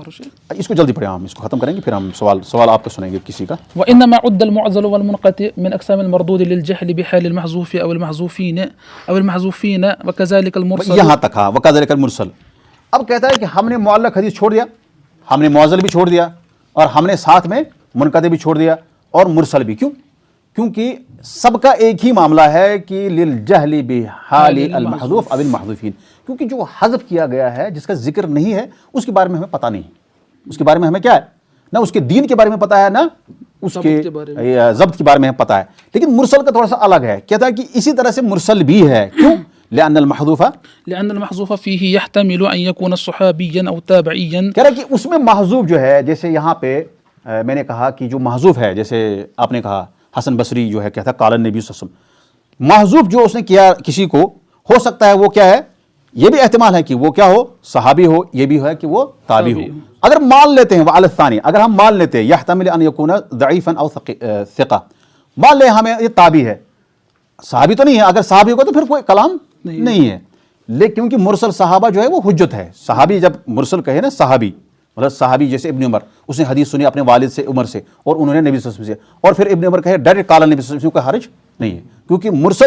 اس کو جلدی پڑھیں، ہم اس کو ختم کریں گے، پھر ہم سوال آپ کو سنیں گے کسی کا. وإنما عد المعزل والمنقطع من أقسام المردود للجهل بحال المحذوف أو المحذوفين وكذلك المرسل. یہاں تک ہاں. وکذلک المرسل. اب کہتا ہے کہ ہم نے معلق حدیث چھوڑ دیا، ہم نے معزل بھی چھوڑ دیا، اور ہم نے ساتھ میں منقطع بھی چھوڑ دیا اور مرسل بھی. کیوں؟ کیونکہ سب کا ایک ہی معاملہ ہے کہ للجہل بحال المحذوف او المحذوفین، کیونکہ جو حذف کیا گیا ہے جس کا ذکر نہیں ہے اس کے بارے میں ہمیں پتہ نہیں، اس کے بارے میں ہمیں کیا ہے، نہ اس کے دین کے بارے میں پتہ ہے، نہ اس کے ضبط کے بارے میں پتہ ہے. لیکن مرسل کا تھوڑا سا الگ ہے. کہتا ہے کہ اسی طرح سے مرسل بھی ہے. کیوں؟ لأن المحذوف فيه يحتمل أن يكون صحابيا أو تابعيا. کہہ رہا ہے کہ اس میں محذوف جو ہے، جیسے یہاں پہ میں نے کہا کہ جو محذوف ہے، جیسے آپ نے کہا حسن بصری جو ہے کہتا قال النبی صلی اللہ علیہ وسلم، محذوف جو اس نے کیا کسی کو، ہو سکتا ہے وہ کیا ہے، یہ بھی احتمال ہے کہ وہ کیا ہو، صحابی ہو، یہ بھی ہے کہ وہ تابعی ہو. اگر مان لیتے ہیں وعلی الثانی، اگر ہم مان لیتے ہیں یحتمل ان یکون ضعیفا او ثقہ، مان لیں ہمیں یہ تابعی ہے، صحابی تو نہیں ہے. اگر صحابی ہوگا تو پھر کوئی کلام نہیں ہے. لیکن کیونکہ مرسل صحابہ جو ہے وہ حجت ہے. صحابی جب مرسل کہے نا، صحابی مطلب صحابی جیسے ابن عمر، اس نے حدیث سنی اپنے والد سے عمر سے، اور انہوں نے نبی صلی اللہ علیہ وسلم سے، اور پھر ابن عمر کہے ڈائریکٹ قال نبی صلی اللہ علیہ وسلم، کوئی حرج نہیں ہے، کیونکہ مرسل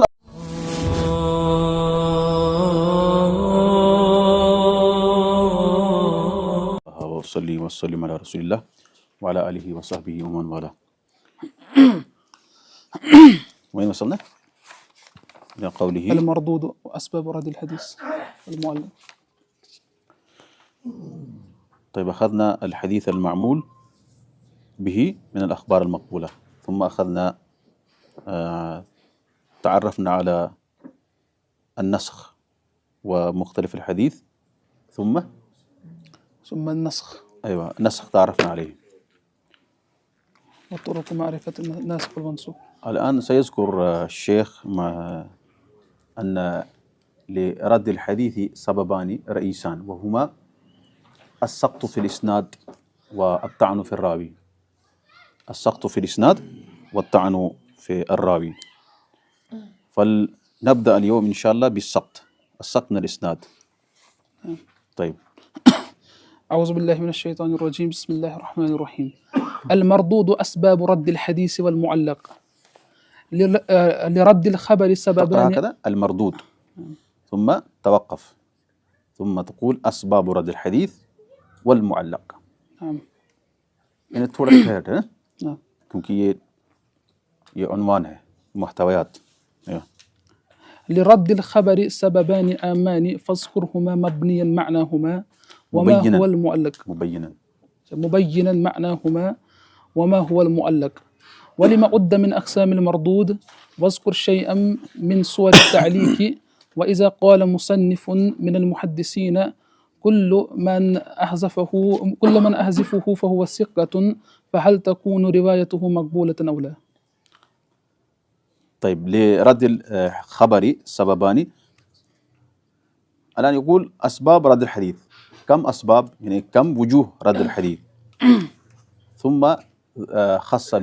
صلی وسلم علی رسول اللہ وعلی آلہ وصحبہ ومن والہ. وين وصلنا؟ إلى قوله المردود وأسباب رد الحديث المعلق. طيب أخذنا الحديث المعمول به من الأخبار المقبولة، ثم أخذنا تعرفنا على النسخ ومختلف الحديث، ثم النسخ. أيوة، النسخ تعرفنا عليه، وطرق معرفة الناسخ والمنسوخ. الآن سيذكر الشيخ أن لرد الحديث سببان رئيسان، وهما السقط في الإسناد والطعن في الراوي. السقط في الإسناد والطعن في الراوي. فلنبدأ اليوم إن شاء الله بالسقط، السقط من الإسناد. طيب. أعوذ بالله من الشيطان الرجيم. بسم الله الرحمن الرحيم. المردود أسباب رد الحديث والمعلق. لرد الخبر سببان. هكذا المردود، ثم توقف، ثم تقول أسباب رد الحديث والمعلق. نعم. يعني تھوڑا ٹھہر ہے نعم، کیونکہ یہ عنوان ہے، محتویات. لرد الخبر سببان آمان فاذكرهما مبنيا معناهما وما هو المعلق. مبينا معناهما وما هو المعلق. ولما عد من أقسام المردود واذكر شيئا من صور التعليق. وإذا قال مصنف من المحدثين كل من أحذفه فهو ثقة، فهل تكون روايته مقبولة أو لا؟ طيب، لرد الخبر سببان. الآن يقول أسباب رد الحديث. كم أسباب؟ يعني كم وجوه رد الحديث. ثم خص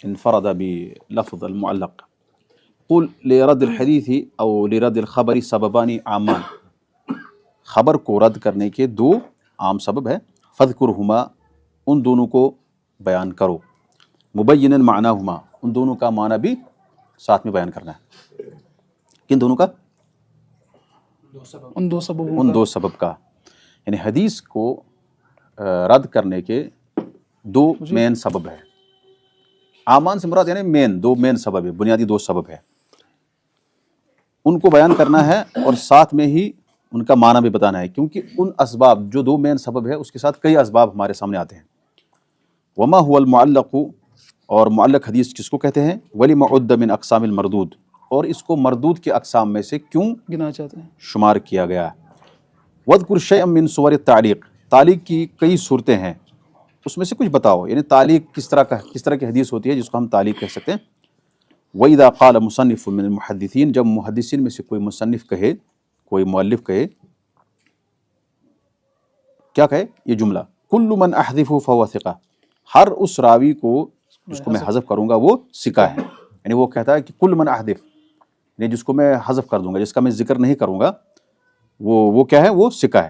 انفرد بلفظ المعلق. قل لرد الحديث أو لرد الخبر سببان عامان. خبر کو رد کرنے کے دو عام سبب ہے. فذکرہما، ان دونوں کو بیان کرو. مبینا معناہما، ان دونوں کا معنی بھی ساتھ میں بیان کرنا ہے. کن دونوں کا؟ ان دو سبب کا. یعنی حدیث کو رد کرنے کے دو مین سبب ہے. عامان سے مراد یعنی دو مین سبب ہے، بنیادی دو سبب ہے. ان کو بیان کرنا ہے اور ساتھ میں ہی ان کا معنی بھی بتانا ہے، کیونکہ ان اسباب جو دو مین سبب ہے اس کے ساتھ کئی اسباب ہمارے سامنے آتے ہیں. وما هو المعلق، اور معلق حدیث کس کو کہتے ہیں؟ ولما عد من اقسام المردود، اور اس کو مردود کے اقسام میں سے کیوں گنا چاہتے ہیں، شمار کیا گیا. واذکر شیئا من صور التعلیق، تعلیق کی کئی صورتیں ہیں، اس میں سے کچھ بتاؤ. یعنی تعلیق کس طرح کی حدیث ہوتی ہے جس کو ہم تعلیق کہہ سکتے ہیں. وَإِذَا قَالَ مُصَنِّفٌ مِّنَ الْمُحَدِّثِينَ، جب محدثین میں سے کوئی مصنف کہے، کوئی مؤلف کہے، کیا کہے یہ جملہ؟ كُلُّ مَنْ أَحْذِفُ فَهُوَ ثِقَةٌ، ہر اس راوی کو جس کو میں حذف کروں گا وہ ثقہ ہے. یعنی وہ کہتا ہے کہ كُلُّ مَنْ أَحْذِف، یعنی جس کو میں حذف کر دوں گا، جس کا میں ذکر نہیں کروں گا، وہ کیا ہے؟ وہ ثقہ ہے.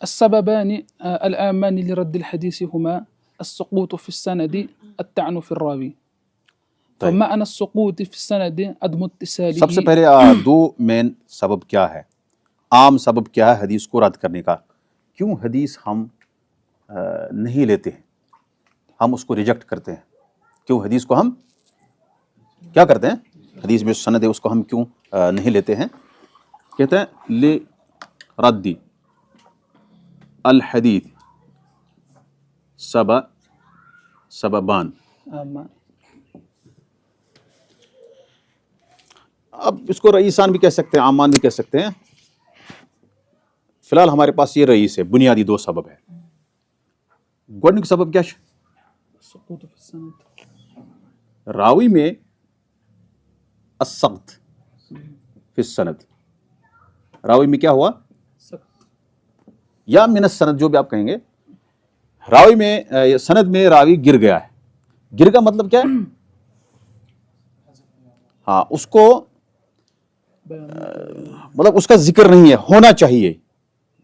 السببان الآمان لرد الحديث هما السقوط في السند الطعن في الراوي. فمعنى السقوط في السند عدم اتصاله. سب سے پہلے دو مین سبب کیا ہے، عام سبب کیا ہے حدیث کو رد کرنے کا؟ کیوں حدیث ہم نہیں لیتے ہیں، ہم اس کو ریجیکٹ کرتے ہیں؟ کیوں حدیث کو ہم کیا کرتے ہیں؟ حدیث میں سند ہے اس کو ہم کیوں نہیں لیتے ہیں؟ کہتے ہیں لردی الحدیث سببان. اب اس کو رئیسان بھی کہہ سکتے ہیں، عامان بھی کہہ سکتے ہیں. فی الحال ہمارے پاس یہ رئیس ہے، بنیادی دو سبب ہے. گوڑنک سبب کیا ہے؟ راوی میں السقط فی السند، راوی میں کیا ہوا؟ یا من السند، جو بھی آپ کہیں گے. راوی میں سند میں راوی گر گیا ہے. گر کا مطلب کیا ہے؟ ہاں، اس کو مطلب اس کا ذکر نہیں ہے، ہونا چاہیے.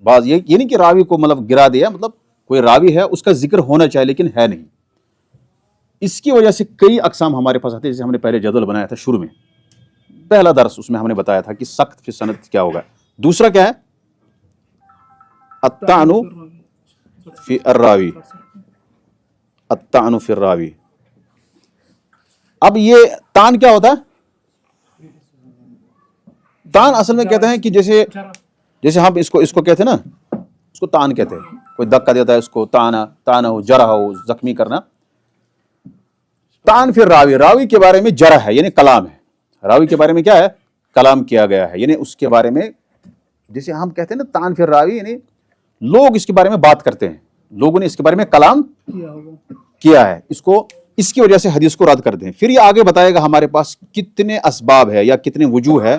بعض یہ نہیں کہ راوی کو مطلب گرا دیا، مطلب کوئی راوی ہے اس کا ذکر ہونا چاہیے لیکن ہے نہیں. اس کی وجہ سے کئی اقسام ہمارے پاس آتے ہیں، جیسے ہم نے پہلے جدول بنایا تھا شروع میں، پہلا درس اس میں ہم نے بتایا تھا کہ سقط فی سند کیا ہوگا. دوسرا کیا ہے؟ الطعن فی الراوی، الطعن فی الراوی. اب یہ تان کیا ہوتا ہے؟ تان اصل میں کہتے ہیں کہ جیسے ہم اس کو کہتے ہیں نا، اس کو تان کہتے ہیں. کوئی دھکا دیتا ہے اس کو تانا ہو، جرح ہو، زخمی کرنا. تان فی الراوی، راوی کے بارے میں جرح ہے یعنی کلام ہے. راوی کے بارے میں کیا ہے؟ کلام کیا گیا ہے، یعنی اس کے بارے میں جیسے ہم کہتے ہیں نا تان فی الراوی، یعنی لوگ اس کے بارے میں بات کرتے ہیں، لوگوں نے اس کے بارے میں کلام کیا ہے، اس کی وجہ سے حدیث کو رد کرتے ہیں. پھر یہ آگے بتائے گا ہمارے پاس کتنے اسباب ہے یا کتنے وجوہ ہے.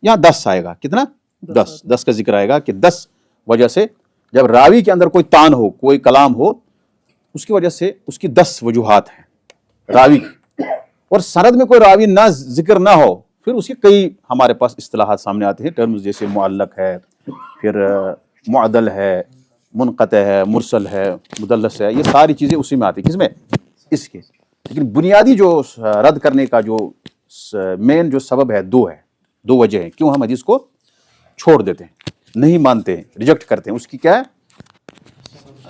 یہاں 10 آئے گا. کتنا؟ 10 کا ذکر آئے گا کہ 10 وجہ سے جب راوی کے اندر کوئی تان ہو، کوئی کلام ہو، اس کی وجہ سے اس کی 10 وجوہات ہیں راوی کی. اور سند میں کوئی راوی نہ ذکر نہ ہو، پھر اس کے کئی ہمارے پاس اصطلاحات سامنے آتے ہیں، ٹرمز جیسے معلق ہے، پھر معدل ہے، منقطع ہے، مرسل ہے، مدلس ہے. یہ ساری چیزیں اسی میں آتی ہیں. کس میں؟ اس کے. لیکن بنیادی جو رد کرنے کا جو مین جو سبب ہے، دو وجہ ہیں کیوں ہم حدیث کو چھوڑ دیتے ہیں، نہیں مانتے ہیں، ریجیکٹ کرتے ہیں. اس کی کیا ہے؟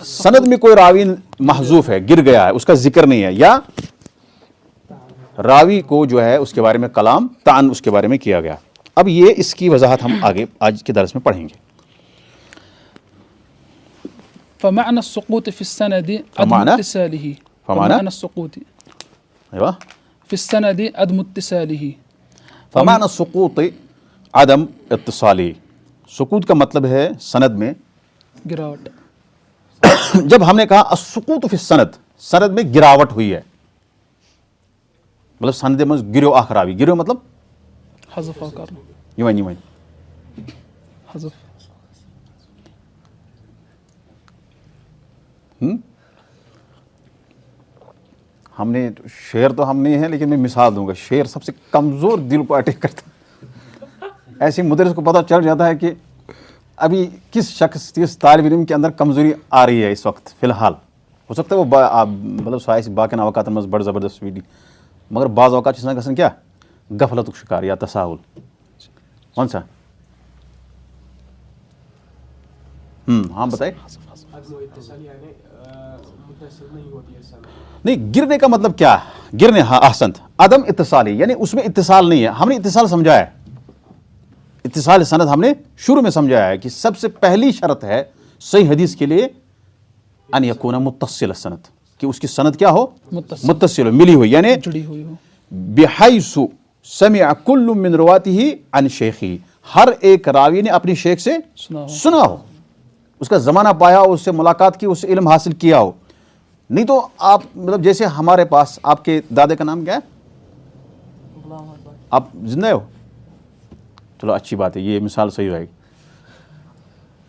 سند میں کوئی راوی محذوف ہے، گر گیا ہے، اس کا ذکر نہیں ہے، یا راوی کو جو ہے اس کے بارے میں کلام تعن اس کے بارے میں کیا گیا. اب یہ اس کی وضاحت ہم آگے آج کے درس میں پڑھیں گے. فمعنى السقوط في السند عدم اتصاله. فمعنى السقوط في السند عدم اتصاله. فمعنى السقوط عدم اتصاله. سقوط کا مطلب ہے سند میں گراوٹ. جب ہم نے کہا السقوط فی السند، سند میں گراوٹ ہوئی ہے، مطلب سند میں گرو اخ راوی، گرو مطلب حذف کرنا، یوان حذف. ہم نے شعر تو ہم نہیں ہیں، لیکن میں مثال دوں گا. شعر سب سے کمزور دل کو اٹیک کرتا ہے. ایسے مدرس کو پتہ چل جاتا ہے کہ ابھی کس شخص کس طالب علم کے اندر کمزوری آ رہی ہے اس وقت فی الحال. ہو سکتا ہے وہ مطلب سائنس باقی اوقات میں بڑا زبردست ویڈی، مگر بعض اوقات اس گژھان کیا غفلت شکار یا تساہل. کون سا؟ ہاں بتائے. نہیں، گرنے کا مطلب کیا ہے؟ گرنے، ہاں احسنت، عدم اتصالی یعنی اس میں اتصال نہیں ہے. ہم نے اتصال سمجھا ہے، اتصال سند ہم نے شروع میں سمجھا ہے کہ سب سے پہلی شرط ہے صحیح حدیث کے لیے ان یکون متصل السند، کہ اس کی سند کیا ہو؟ متصل ہو، ملی ہوئی، یعنی جڑی ہوئی ہو. بحیث سمع کل من رواته عن شیخی، ہر ایک راوی نے اپنی شیخ سے سنا ہو، اس کا زمانہ پایا ہو، اس سے ملاقات کی، اس سے علم حاصل کیا ہو. نہیں تو آپ مطلب جیسے ہمارے پاس، آپ کے دادے کا نام کیا ہے؟ آپ زندہ ہو؟ چلو اچھی بات ہے، یہ مثال صحیح رہے گی.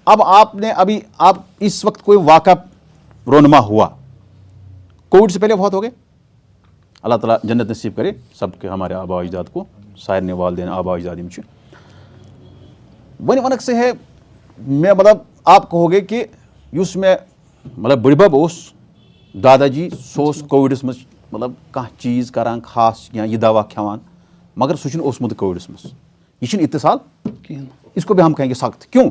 اب آپ نے ابھی، آپ اس وقت کوئی واقعہ رونما ہوا، کووڈ سے پہلے بہت ہو گئے، اللہ تعالیٰ جنت نصیب کرے سب کے، ہمارے آبا اجداد کو، سارے والدین آبا اجدادیم چھِ ون ونک سے ہے. میں مطلب آپ کہو گے کہ یس میں مطلب بڑبب اوس دادا جی، سوس کووڈس مز مطلب کانٛہہ چیز کران خاص یا یہ دوا کھیوان، مگر سہ چھُنہٕ اوسمُت کووڈس مز. یہ چھُنہٕ اتصال، اس کو بھی ہم کہیں گے سخت. کیوں؟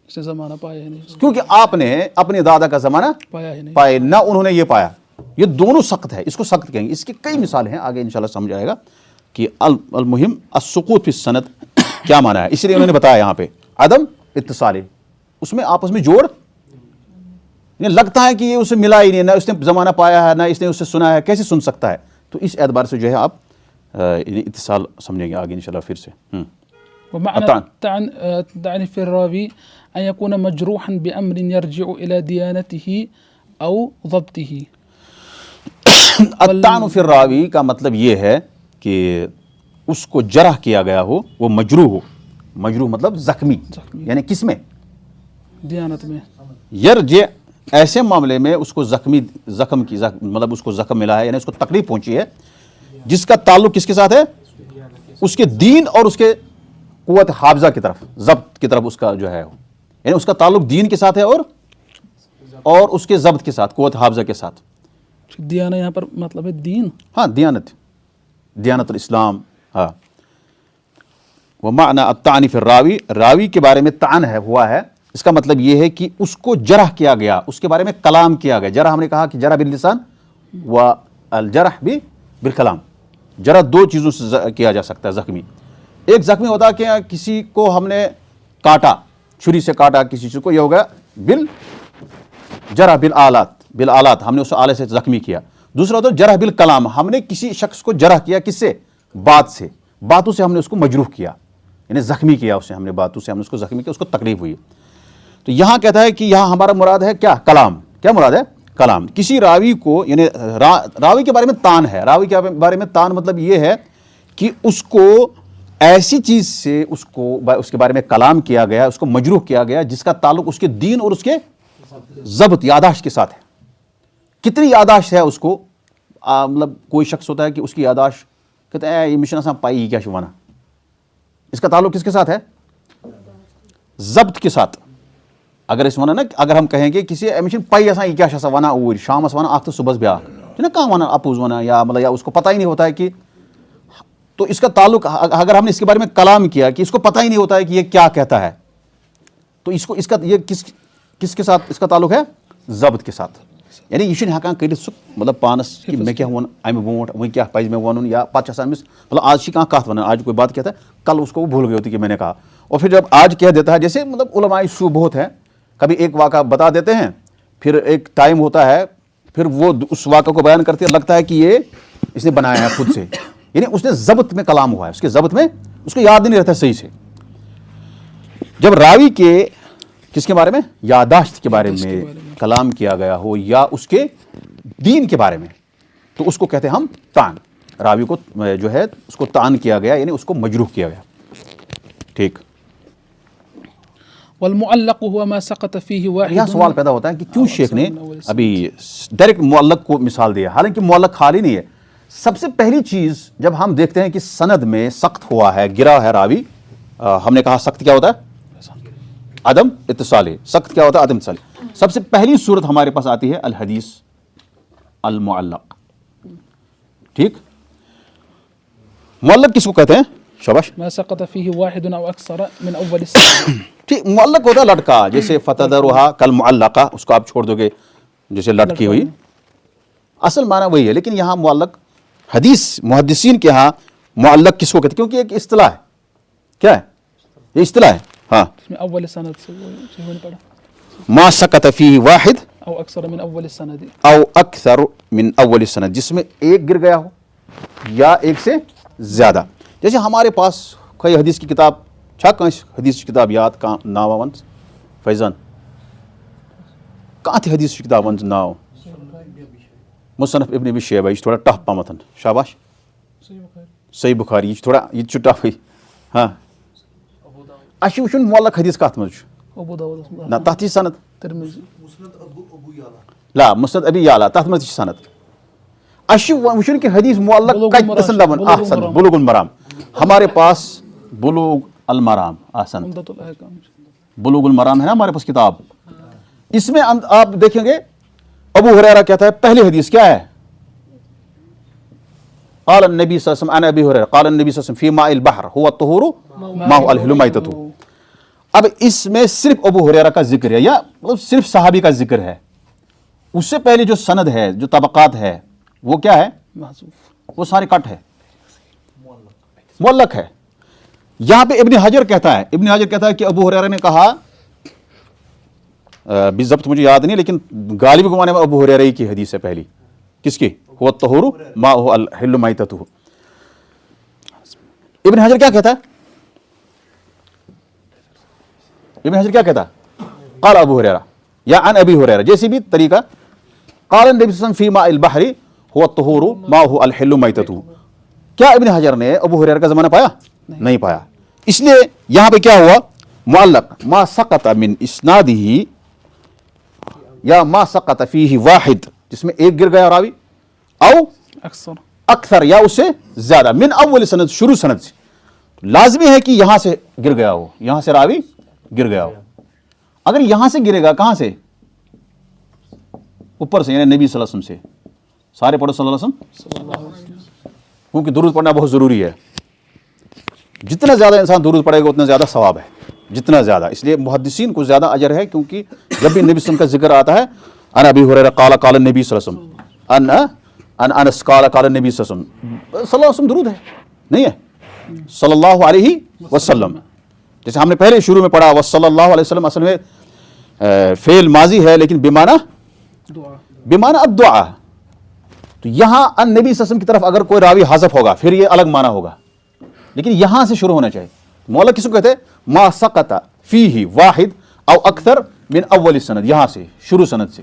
اس نے زمانہ پایا ہی نہیں، کیونکہ آپ نے اپنے دادا کا زمانہ پایا ہی نہیں. پائے نہ انہوں نے یہ پایا. یہ دونوں سخت ہے، اس کو سخت کہیں گے. اس کی کئی مثالیں ہیں، آگے انشاءاللہ سمجھ آئے گا کہ المہم السقوط فی السند کیا معنی ہے. اس لیے انہوں نے بتایا یہاں پہ عدم اتصالی، اس میں آپس میں جوڑ لگتا ہے کہ یہ اسے ملا ہی نہیں، نہ اس نے زمانہ پایا ہے، نہ اس نے اسے سنا ہے، کیسے سن سکتا ہے. تو اس اعتبار سے جو ہے آپ اتصال سمجھیں گے آگے انشاءاللہ پھر سے. ومعنى الطعن في الراوي أن يكون مجروحا بأمر يرجع إلى ديانته أو ضبطه. الطعن فی الراوی کا مطلب یہ ہے کہ اس کو جرح کیا گیا ہو، وہ مجروح ہو. مجروح مطلب زخمی، یعنی کس میں؟ دیانت میں. یرجع، ایسے معاملے میں اس کو زخم کی مطلب اس کو زخم ملا ہے، یعنی اس کو تکلیف پہنچی ہے، جس کا تعلق کس کے ساتھ ہے؟ اس کے دین اور اس کے قوت حافظہ کی طرف، ضبط کی طرف اس کا جو ہے، یعنی اس کا تعلق دین کے ساتھ ہے اور اس کے ضبط کے ساتھ، قوت حافظہ کے ساتھ. دیانت یہاں پر مطلب ہے دین، ہاں دیانت الاسلام. ہاں، ومعنی الطعن فی الراوی، راوی کے بارے میں طعن ہوا ہے، اس کا مطلب یہ ہے کہ اس کو جرح کیا گیا، اس کے بارے میں کلام کیا گیا. جرح ہم نے کہا کہ جرح باللسان و الجرح بالکلام. جرح دو چیزوں سے کیا جا سکتا ہے زخمی. ایک زخمی ہوتا ہے کہ کسی کو ہم نے کاٹا، چھری سے کاٹا کسی چیز کو، یہ ہوگا جرح بالآلات، ہم نے اس آلے سے زخمی کیا. دوسرا ہوتا ہے جرح بالکلام، ہم نے کسی شخص کو جرح کیا، کس سے؟ بات سے، باتوں سے ہم نے اس کو مجروح کیا، یعنی زخمی کیا اسے، ہم نے باتوں سے ہم نے اس کو زخمی کیا، اس کو تکلیف ہوئی. تو یہاں کہتا ہے کہ یہاں ہمارا مراد ہے کیا؟ کلام. کیا مراد ہے؟ کلام. کسی راوی کو، یعنی راوی کے بارے میں طعن ہے. راوی کے بارے میں طعن مطلب یہ ہے کہ اس کو ایسی چیز سے اس کے بارے میں کلام کیا گیا، اس کو مجروح کیا گیا، جس کا تعلق اس کے دین اور اس کے ضبط، یاداشت کے ساتھ ہے. کتنی یاداشت ہے اس کو؟ مطلب کوئی شخص ہوتا ہے کہ اس کی یاداشت کہتے ہیں یہ مشن آسان پائی کیا شوانا، اس کا تعلق کس کے ساتھ ہے؟ ضبط کے ساتھ. اگر اس ونا نا، اگر ہم کہیں گے کسی مشن پائی آسان یہ کیا شخص ونا اور شام اس ونا آخ تو صبح بیاکھ نا کہاں ونا اپوز ونا، یا مطلب یا اس کو پتہ ہی نہیں ہوتا ہے کہ، تو اس کا تعلق اگر ہم نے اس کے بارے میں کلام کیا کہ اس کو پتہ ہی نہیں ہوتا ہے کہ یہ کیا کہتا ہے، تو اس کا یہ کس کے ساتھ اس کا تعلق ہے؟ ضبط کے ساتھ. یعنی یہ چھُنہٕ ہٮ۪کان کٔرِتھ سُہ مطلب پانس کہ مےٚ کیٛاہ ووٚن اَمہِ برونٛٹھ وۄنۍ کیٛاہ پَزِ مےٚ وَنُن، یا پَتہٕ چھِ آسان أمِس مطلب آج چھِ کانٛہہ کَتھ وَنان، آج کوئی بات کہتا ہے کل اس کو وہ بھول گئے ہوتی کہ میں نے کہا، اور پھر جب آج کہہ دیتا ہے، جیسے مطلب علماء سو بہت ہیں، کبھی ایک واقعہ بتا دیتے ہیں، پھر ایک ٹائم ہوتا ہے، پھر وہ اس واقعہ کو بیان کرتے ہیں، لگتا ہے کہ یہ اس نے بنایا ہے خود سے، یعنی اس نے ضبط میں کلام ہوا ہے، اس کے ضبط میں اس کو یاد نہیں رہتا صحیح سے. جب راوی کے کس کے بارے میں؟ یاداشت کے بارے میں کلام کیا گیا ہو، یا اس کے دین کے بارے میں، تو اس کو کہتے ہیں ہم طعن. راوی کو جو ہے اس کو طعن کیا گیا، یعنی اس کو مجروح کیا گیا. ٹھیک. والمعلق هو ما سقط فيه واحد. یہاں سوال پیدا ہوتا ہے کہ کیوں شیخ نے ابھی ڈائریکٹ معلق کو مثال دیا، حالانکہ معلق خالی نہیں ہے. سب سے پہلی چیز جب ہم دیکھتے ہیں کہ سند میں سخت ہوا ہے، گرا ہے راوی، ہم نے کہا سخت کیا ہوتا ہے؟ عدم اتصالی. سخت کیا ہوتا ہے؟ عدم اتصالی. سب سے پہلی صورت ہمارے پاس آتی ہے الحدیث المعلق. ٹھیک. معلق کس کو کہتے ہیں؟ شاباش. ما سقط فيه واحد او اكثر من اول السند. ٹھیک معلق ہوتا ہے لٹکا, جیسے فتدرها کالمعلقہ, اس کو آپ چھوڑ دو گے جیسے لٹکی ہوئی, اصل معنی وہی ہے. لیکن یہاں معلق حدیث محدثین کے ہاں معلق کس کو کہتے ہیں, کیونکہ ایک اصطلاح ہے. کیا ہے یہ اصطلاح ہے؟ ہاں, اس میں اول سند سے نہیں پڑھا, ما سقط فیہ واحد او اکثر من اول السند, او اکثر من اول السند, جس میں ایک گر گیا ہو یا ایک سے زیادہ. جیسے ہمارے پاس کوئی حدیث کی کتاب چھا کانس حدیث کی کتاب یاد کا ناو ون فیضان کہاں تھی حدیث کی کتاب ون ناو مصنف ابن ابی شیبہ, یہ تھوڑا ٹف پامتن, شاباش, صحیح بخاری, یہ تھوڑا یہ ٹف ہے. ہاں اچھ وچھن معلق حدیث کت مز ابو داؤد, نہ تتھ سند, ترمذی, لا مسند ابی یعلا تتھ مز سند. اچھ وچھن کہ حدیث معلق کت قسم لبن, احسن بلوغ المرام, ہمارے پاس بلوغ المرام, احسن عمدۃ الاحکام, بلوغ المرام ہے نا ہمارے پاس کتاب, اس میں آپ دیکھیں گے ابو ہریرہ کہتا ہے پہلی حدیث کیا ہے, قال النبی صلی اللہ علیہ وسلم عن ابی ہریرہ قال النبی صلی اللہ علیہ وسلم فی ماء البحر هو الطہور ماء الحل میتۃ. اب اس میں صرف ابو ہریرہ کا ذکر ہے یا مطلب صرف صحابی کا ذکر ہے, اس سے پہلے جو سند ہے جو طبقات ہے وہ کیا ہے, محذوف, وہ سارے کٹ ہے, معلق ہے. یہاں پہ ابن حجر کہتا ہے کہ ابو ہریرہ نے کہا, بالضبط مجھے یاد نہیں لیکن غالب گمانے میں ابو ہریرہ کی حدیث ہے پہلی, کس کی, هو الطہور ماء الحل میتۃ. ابن حجر کیا کہتا ہے, ابن حجر کیا کہتا ہے, قال ابو ہریرہ یا عن ابی ہریرہ, جیسی بھی طریقہ, قال النبی صلی اللہ علیہ وسلم فی ماء البحر هو الطہور ماء الحل میتۃ. کیا ابن حجر نے ابو ہریرہ کا زمانہ پایا؟ نہیں پایا. اس لیے یہاں پہ کیا ہوا, معلق ما سقط من اسنادہ یا ما سقط فیہ واحد, جس میں ایک گر گیا راوی, او اکثر, اکثر یا اس سے زیادہ, من اول سند, شروع سند سے. لازمی ہے کہ یہاں سے گر گیا ہو, یہاں سے راوی گر گیا ہو. اگر یہاں سے گرے گا کہاں سے, اوپر سے, یعنی نبی صلی اللہ علیہ وسلم سے. سارے پڑھو صلی اللہ علیہ وسلم, کیونکہ درود پڑھنا بہت ضروری ہے. جتنا زیادہ انسان درود پڑھے گا اتنا زیادہ ثواب ہے, جتنا زیادہ. اس لیے محدثین کو زیادہ اجر ہے, کیونکہ جب بھی نبی صلی اللہ علیہ وسلم کا ذکر آتا ہے, ان ابی ہریرہ قال قال النبی صلی اللہ علیہ وسلم, ان انس قال قال النبی صلی اللہ علیہ وسلم, صلی اللہ علیہ وسلم درود ہے نہیں ہے, صلی اللہ علیہ وسلم. جیسے ہم نے پہلے شروع میں پڑھا وصلی اللہ علیہ وسلم, اصل میں فعل ماضی ہے لیکن بمعنی الدعا. تو یہاں ان نبی صلی اللہ علیہ وسلم کی طرف اگر کوئی راوی حذف ہوگا پھر یہ الگ معنی ہوگا, لیکن یہاں سے شروع ہونا چاہیے. معلق کس کو کہتے ہیں, ما سقط فیہ واحد او اکثر من اول سند, یہاں سے شروع سند سے.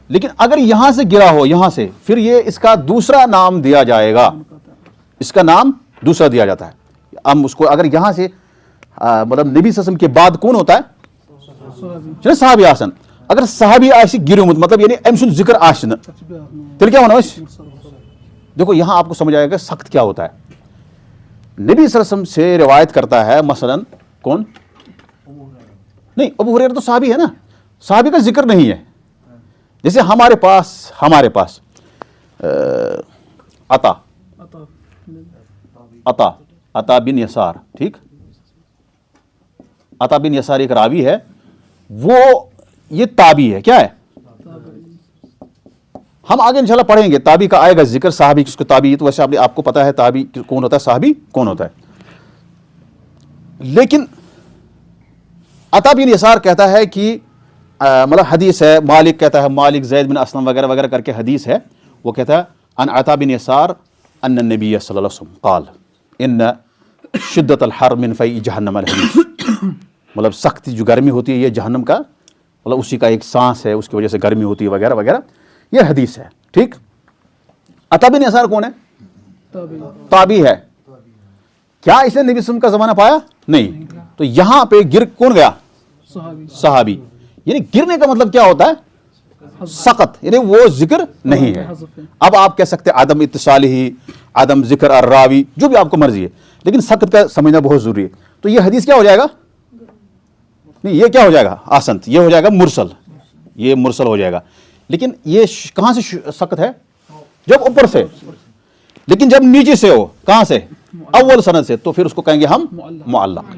لیکن اگر یہاں سے گرا ہو, یہاں سے, پھر یہ اس کا دوسرا نام دیا جائے گا, اس کا نام دوسرا دیا جاتا ہے. ہم اس کو اگر یہاں سے مطلب نبی صلی اللہ علیہ وسلم کے بعد کون ہوتا ہے, صحابی آسن. اگر صحابی آشی گرومت مطلب یعنی ام سن ذکر آشن, تیل کیا ہونا ہے. دیکھو یہاں آپ کو سمجھ آئے گا سخت کیا ہوتا ہے. نبی صلی اللہ علیہ وسلم سے روایت کرتا ہے مثلا کون, نہیں ابو ہریرہ تو صحابی ہے نا, صحابی کا ذکر نہیں ہے. جیسے ہمارے پاس عطا بن یسار, ٹھیک, عطا بن یسار ایک راوی ہے, وہ یہ تابعی ہے. کیا ہے, ہم آگے انشاءاللہ پڑھیں گے, تابعی کا آئے گا ذکر, صحابی کس کو تابعی, تو ویسے آپ کو پتا ہے تابعی کون ہوتا ہے, صحابی کون ہوتا ہے. لیکن عطا بن یسار کہتا ہے کہ مطلب حدیث ہے, مالک کہتا ہے, مالک زید بن اسلم وغیرہ وغیرہ کر کے حدیث ہے, وہ کہتا ہے ان عطا بن یسار ان النبی صلی اللہ علیہ وسلم قال ان شدت الحر من فی جہنم الحدیث. مطلب سخت جو گرمی ہوتی ہے یہ جہنم کا, مطلب اسی کا ایک سانس ہے, اس کی وجہ سے گرمی ہوتی ہے وغیرہ وغیرہ, یہ حدیث ہے. ٹھیک, عطا بن یسار کون ہے, تابعی ہے. کیا اس نے نبی صلی اللہ علیہ وسلم کا زمانہ پایا؟ نہیں. تو یہاں پہ گر کون گیا, صحابی. یعنی گرنے کا مطلب کیا ہوتا ہے, سقط, یعنی وہ ذکر نہیں ہے. اب آپ کہہ سکتے عدم اتصال ہی, عدم ذکر الراوی, جو بھی آپ کو مرضی ہے, لیکن سقط کا سمجھنا بہت ضروری ہے. تو یہ حدیث کیا ہو جائے گا, نہیں یہ کیا ہو جائے گا, آسنت, یہ ہو جائے گا مرسل, یہ مرسل ہو جائے گا. لیکن یہ کہاں سے سقط ہے, جب اوپر سے, لیکن جب نیچے سے ہو, کہاں سے, اول سند سے, تو پھر اس کو کہیں گے ہم معلق.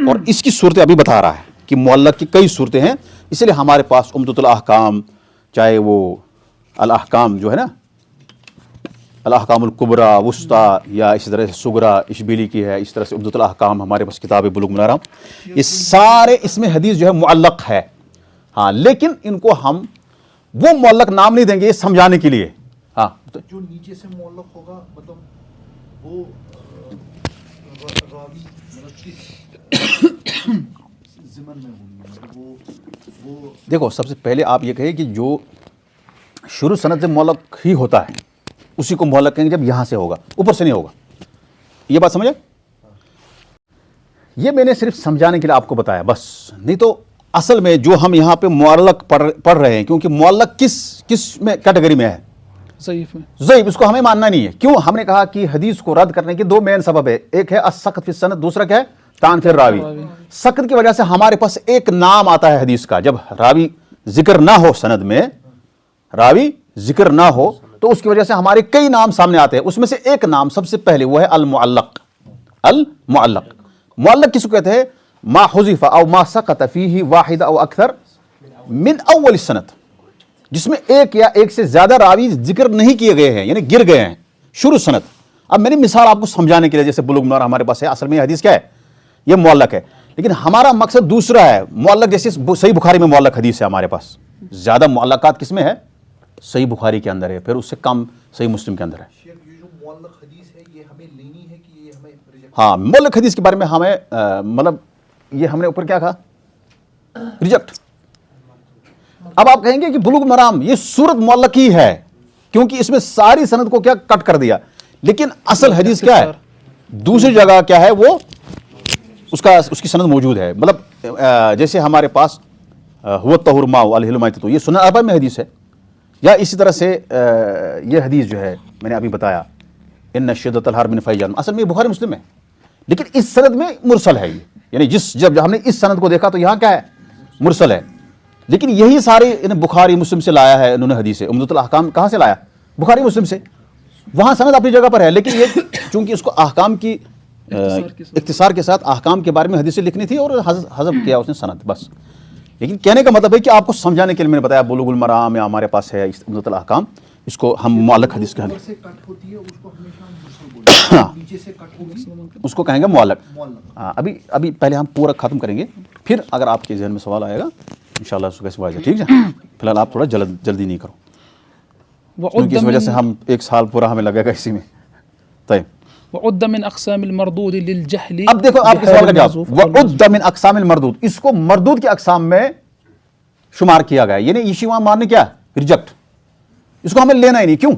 اور اس کی صورتیں ابھی بتا رہا ہے کہ معلق کی کئی صورتیں ہیں، اس لیے ہمارے پاس عمدۃ الاحکام، چاہے وہ الاحکام جو ہے نا الاحکام الکبریٰ وسطیٰ یا اسی طرح سے صغریٰ اشبیلی کی ہے، اس طرح سے عمدۃ الاحکام ہمارے پاس کتاب بلوغ المرام، یہ سارے اس میں حدیث جو ہے معلق ہے. ہاں لیکن ان کو ہم وہ معلق نام نہیں دیں گے، یہ سمجھانے کے لیے. ہاں جو نیچے سے معلق ہوگا مطلب وہ راوی مطلب کس ضمن میں ہوگی، مطلب وہ دیکھو سب سے پہلے آپ یہ کہیں کہ جو شروع سند سے معلق ہی ہوتا ہے اسی کو معلق کہیں گے جب یہاں سے ہوگا، اوپر سے نہیں ہوگا. یہ بات سمجھے؟ یہ میں نے صرف سمجھانے کے لیے آپ کو بتایا بس، نہیں تو اصل میں جو ہم یہاں پہ معلق پڑھ رہے ہیں، کیونکہ معلق کس میں کیٹیگری میں ہے؟ ضعیف میں. ضعیف. اس کو ہمیں ماننا نہیں ہے. کیوں؟ ہم نے کہا کہ حدیث کو رد کرنے کے دو مین سبب ہے، ایک ہے السقط فی السند، دوسرا کیا ہے؟ طعن فی الراوی. سقط کی وجہ سے ہمارے پاس ایک نام آتا ہے حدیث کا، جب راوی ذکر نہ ہو، سند میں راوی ذکر نہ ہو تو اس کی وجہ سے ہمارے کئی نام سامنے آتے ہیں. اس میں سے ایک نام سب سے پہلے وہ ہے المعلق. المعلق، معلق کس کو کہتے ہیں؟ ما حذف او ما سقط فیہ واحد او اکثر من اول السند، جس میں ایک یا ایک سے زیادہ راوی ذکر نہیں کیے گئے ہیں، یعنی گر گئے ہیں شروع سند. اب میں نے مثال آپ کو سمجھانے کے لیے، جیسے بلوغ المرام ہمارے پاس ہے، اصل میں یہ حدیث کیا ہے؟ یہ معلق ہے. لیکن ہمارا مقصد دوسرا ہے. معلق جیسے صحیح بخاری میں معلق حدیث ہے ہمارے پاس، زیادہ معلقات کس میں ہے؟ صحیح بخاری کے اندر ہے، پھر اس سے کم صحیح مسلم کے اندر ہے. شیخ یہ جو معلق حدیث ہے یہ ہمیں لینی ہے کہ یہ ہمیں ریجیکٹ؟ ہاں، معلق حدیث کے بارے میں ہمیں مطلب یہ ہم نے اوپر کیا کہا؟ ریجیکٹ. اب آپ کہیں گے کہ بلوغ المرام یہ صورت معلق ہی ہے کیونکہ اس میں ساری سند کو کیا کٹ کر دیا، لیکن اصل حدیث کیا ہے؟ دوسری جگہ کیا ہے؟ وہ اس کی سند موجود ہے. مطلب جیسے ہمارے پاس هو الطہور ماء علیہ المیتۃ، یہ سنن اربعہ میں حدیث ہے. یا اسی طرح سے یہ حدیث جو ہے میں نے ابھی بتایا ان شدۃ الحر من فیض جہنم، اصل میں یہ بخاری مسلم ہے لیکن اس سند میں مرسل ہے. یہ یعنی جب ہم نے اس سند کو دیکھا تو یہاں کیا ہے؟ مرسل ہے. لیکن یہی سارے بخاری مسلم سے لایا ہے انہوں نے حدیث. عمدۃ الاحکام کہاں سے لایا؟ بخاری مسلم سے. وہاں سند اپنی جگہ پر ہے، لیکن یہ چونکہ اس کو احکام کی اختصار کے ساتھ احکام کے بارے میں حدیثیں لکھنی تھی اور حذف کیا اس نے سند بس. لیکن کہنے کا مطلب ہے کہ آپ کو سمجھانے کے لیے میں نے بتایا بلوغ المرام یا ہمارے پاس ہے عمدۃ الاحکام، اس کو ہم معلق حدیث کہیں گے. اوپر سے کٹ ہوتی ہے اس کو ہمیشہ مرسل بولتے ہیں، نیچے سے کٹ ہوگی اس کو کہیں گے معلق. معلق. ہاں ابھی پہلے ہم پورا ختم کریں گے، پھر اگر آپ کے ذہن میں سوال آئے گا انشاءاللہ اس کو کیسے واضح. ٹھیک ہے، فی الحال آپ تھوڑا جلدی نہیں کرو کیونکہ اس وجہ سے ہم ایک سال پورا ہمیں لگے گا اسی میں. طيب وعد من اقسام المردود للجهل. اب دیکھو آپ کے سوال کا جواب، وعد من اقسام المردود، اس کو مردود کی اقسام میں شمار کیا گیا. یعنی یہ وہاں ماننے کیا؟ ریجیکٹ. اس کو ہمیں لینا ہی نہیں. کیوں؟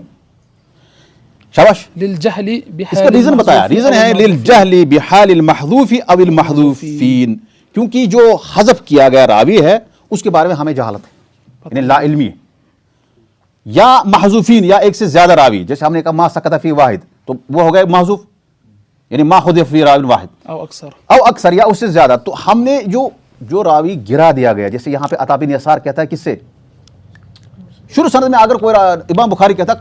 شاباش. للجهل اس بحال کا ریزن بتایا. ریزن ہے للجہل بحال المحذوف او المحذوفین، کیونکہ جو حذف کیا گیا راوی ہے اس کے بارے میں ہمیں جہالت ہے، یعنی لا علمی ہے. یا محذوفین، یا ایک سے زیادہ راوی، جیسے ہم نے کہا ما سقط فی واحد تو وہ ہو گئے محذوف، یعنی ما حذف فی راوی واحد او اکثر یا اس سے زیادہ. تو ہم نے جو راوی گرا دیا گیا، جیسے یہاں پہ عطا بن یسار کہتا ہے کس سے؟ شروع سند میں اگر کوئی امام بخاری کہتا ہے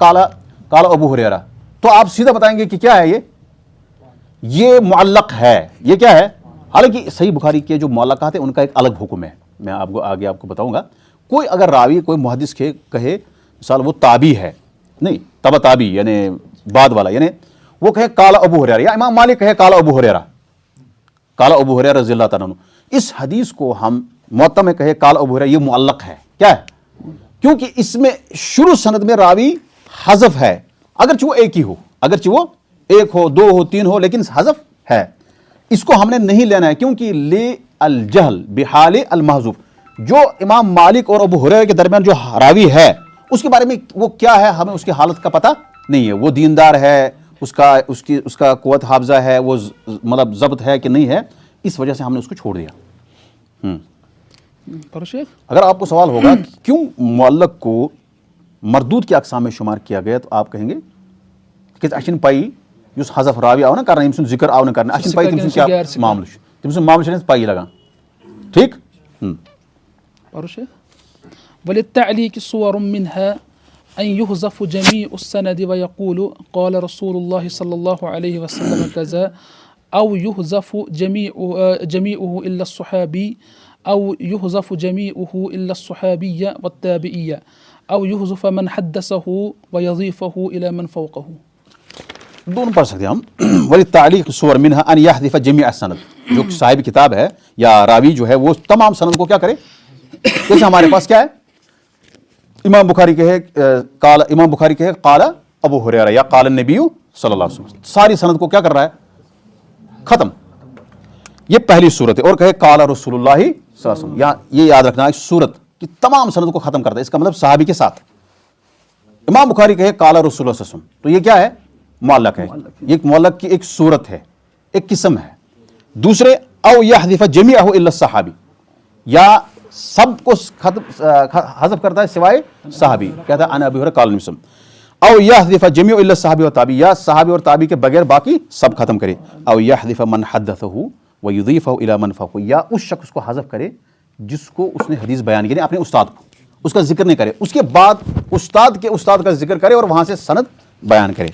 قال ابو ہریرہ، تو آپ سیدھا بتائیں گے کہ کیا ہے یہ معلق ہے. یہ کیا ہے؟ حالانکہ صحیح بخاری کے جو معلقات ہیں ان کا ایک الگ حکم ہے، میں آپ کو آگے آپ کو بتاؤں گا. کوئی اگر راوی کوئی محدث کہے مثال وہ تابعی ہے، نہیں تبع تابعی یعنی بعد والا، یعنی وہ کہے قال ابو ہریرہ، یا امام مالک کہے قال ابو ہریرہ رضی اللہ تعالیٰ عنہ، اس حدیث کو ہم موطا میں کہے قال ابو ہریرہ، یہ معلق ہے. کیا ہے؟ کیونکہ اس میں شروع سند میں راوی حذف ہے، اگرچہ وہ ایک ہی ہو، اگرچہ وہ ایک ہو، دو ہو، تین ہو، لیکن حذف ہے. اس کو ہم نے نہیں لینا ہے کیونکہ لے الجہل بحال المحذوف، جو امام مالک اور ابو ہریرہ کے درمیان جو راوی ہے اس کے بارے میں وہ کیا ہے ہمیں اس کی حالت کا پتہ نہیں ہے. وہ دیندار ہے، اس کا قوت حافظہ ہے، وہ مطلب ضبط ہے کہ نہیں ہے، اس وجہ سے ہم نے اس کو چھوڑ دیا. اگر آپ کو سوال ہوگا کہ کیوں معلق کو مردود کی اقسام میں شمار کیا گیا، تو آپ کہیں گے کہ اشن پائی یس حذف راوی آو نہ کرنا، یم سن ذکر آو نہ کرنا، اشن پائی تم سن کیا معاملہ چھ، تم سن معاملہ چھ پائی لگان. ٹھیک. وللتعليق صور منها أن يحذف جميع السند ويقول قال رسول الله صلى الله عليه وسلم كذا أو يحذف جميعه إلا الصحابي أو يحذف جميعه إلا الصحابية والتابعية أو يحذف من حدثه ويضيفه إلى من فوقه. دونوں پڑھ سکتے ہیں ہم. ولی تعلیق صور منها ان يحذف جميع السند. جو صاحب کتاب ہے یا راوی جو ہے وہ تمام سند کو کیا کرے. جیسے ہمارے پاس کیا ہے امام بخاری کہے قال ابو ہریرہ یا قال النبی صلی اللہ علیہ وسلم, ساری سند کو کیا کر رہا ہے ختم. یہ پہلی صورت ہے. اور کہے قال رسول اللہ صلی اللہ علیہ وسلم, یہ یاد رکھنا ہے صورت کہ تمام سند کو ختم کرتا ہے. اس کا مطلب صحابی کے ساتھ. امام بخاری کہے قال رسول اللہ صلی اللہ علیہ وسلم, تو یہ کیا ہے معلق ہے. یہ معلق کی ایک صورت ہے, ایک قسم ہے. دوسرے او یحذف جمیعہ الا الصحابی, یا سب کو حذف کرتا ہے سوائے صحابی. کہتا ہے انا ابی ہریرہ قال النبی صلی اللہ علیہ وسلم. او یحذف جمیع الا الصحابی والتابعی, یا صحابی اور تابعی کے بغیر باقی سب ختم کرے. او یحذف من حدثه ویضیفہ الی من فوقہ, یا اس شخص کو حذف کرے جس کو اس نے حدیث بیان کی, یعنی اپنے استاد کو, اس کا ذکر نہیں کرے, اس کے بعد استاد کے استاد کا ذکر کرے اور وہاں سے سند بیان کرے.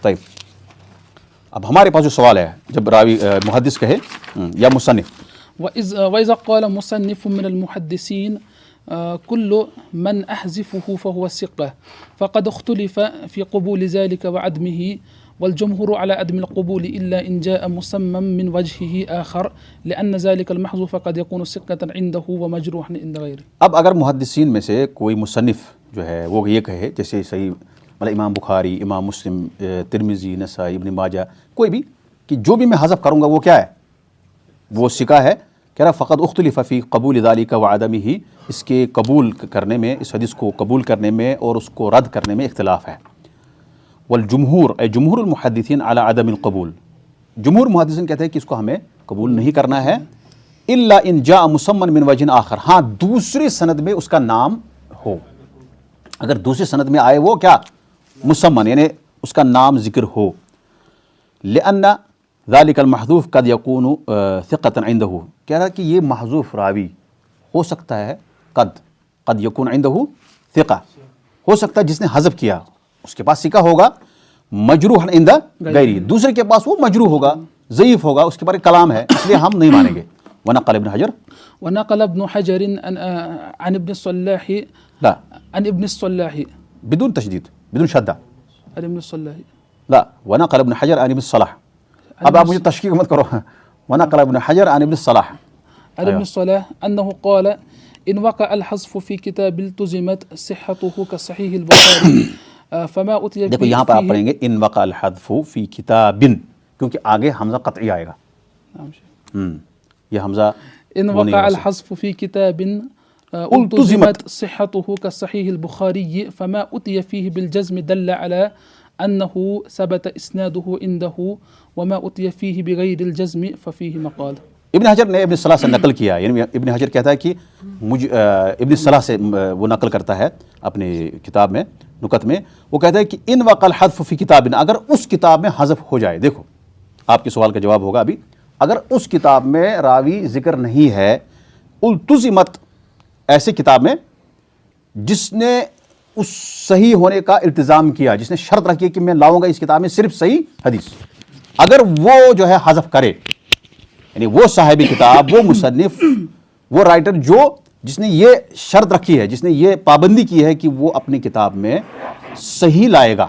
طيب, اب ہمارے پاس جو سوال ہے جب راوی محدث کہے یا مصنف, وإذا قال مصنف من المحدثين كل من أحذفه فهو ثقة فقد اختلف في قبول ذلك وعدمه والجمهور على عدم القبول إلا إن جاء مسمى من وجهه آخر لأن ذلك المحذوف قد يكون ثقة عنده ومجروحا عند غيره. اب اگر محدثین میں سے کوئی مصنف جو ہے وہ یہ کہے, جیسے صحیح مطلب امام بخاری, امام مسلم, ترمذی, نسائی, ابن ماجہ, کوئی بھی, کہ جو بھی میں حذف کروں گا وہ کیا ہے, وہ ثقہ ہے. کہہ رہا فقط اختلف فی قبول ذالک وعدمہ, اس کے قبول کرنے میں, اس حدیث کو قبول کرنے میں اور اس کو رد کرنے میں اختلاف ہے. والجمہور اے جمہور المحدثین علی عدم القبول, جمہور محدثین کہتے ہیں کہ اس کو ہمیں قبول نہیں کرنا ہے. الا ان جاء مسمى من وجہ آخر, ہاں دوسری سند میں اس کا نام ہو. اگر دوسری سند میں آئے وہ کیا مسمن, یعنی اس کا نام ذکر ہو. لأن ذلك المحذوف قد يكون ثقة عنده, کہہ رہا کہ یہ محذوف راوی ہو سکتا ہے, قد يكون عنده ثقة, ہو سکتا ہے جس نے حذف کیا اس کے پاس ثقہ ہوگا, مجروح عند غیری, دوسرے کے پاس وہ مجروح ہوگا, ضعیف ہوگا, اس کے بارے کلام ہے, اس لیے ہم نہیں مانیں گے. ونقل ابن حجر عن ابن الصلاح لا عن ابن الصلاح بدون تشدید, بدون شدہ, عن ابن الصلاح لا ونقل ابن حجر عن ابن الصلاح. اب آپ مجھے تشکیق مت کرو. ونقل ابن حجر عن ابن الصلاح عن ابن الصلاح أنه قال إن وقع الحذف في كتاب التزمت صحته كصحيح البخاري فما أتي دیکھو یہاں پر آپ پڑھیں گے ان وقع الحذف فی کتاب, کیونکہ آگے حمزہ قطعی آئے گا. یہ حمزہ ان وقع الحذف في كتاب التزمت صحته كصحيح البخاري فما أتي فيه بالجزم دل على أنه ثبت إسناده عنده وما أتي فيه بغير الجزم ففيه مقال. ابن حجر نے ابن الصلاح سے نقل کیا, یعنی ابن حجر کہتا ہے کہ ابن الصلاح سے وہ نقل کرتا ہے اپنی کتاب میں نکت میں, وہ کہتا ہے کہ ان وقع الحذف فی کتاب, اگر اس کتاب میں حذف ہو جائے. دیکھو آپ کے سوال کا جواب ہوگا ابھی, اگر اس کتاب میں راوی ذکر نہیں ہے, التزمت ایسے کتاب میں جس نے اس صحیح ہونے کا التزام کیا, جس نے شرط رکھی کہ میں لاؤں گا اس کتاب میں صرف صحیح حدیث, اگر وہ جو ہے حذف کرے, یعنی وہ صاحب کتاب, وہ مصنف, وہ رائٹر جس نے یہ شرط رکھی ہے, جس نے یہ پابندی کی ہے کہ وہ اپنی کتاب میں صحیح لائے گا,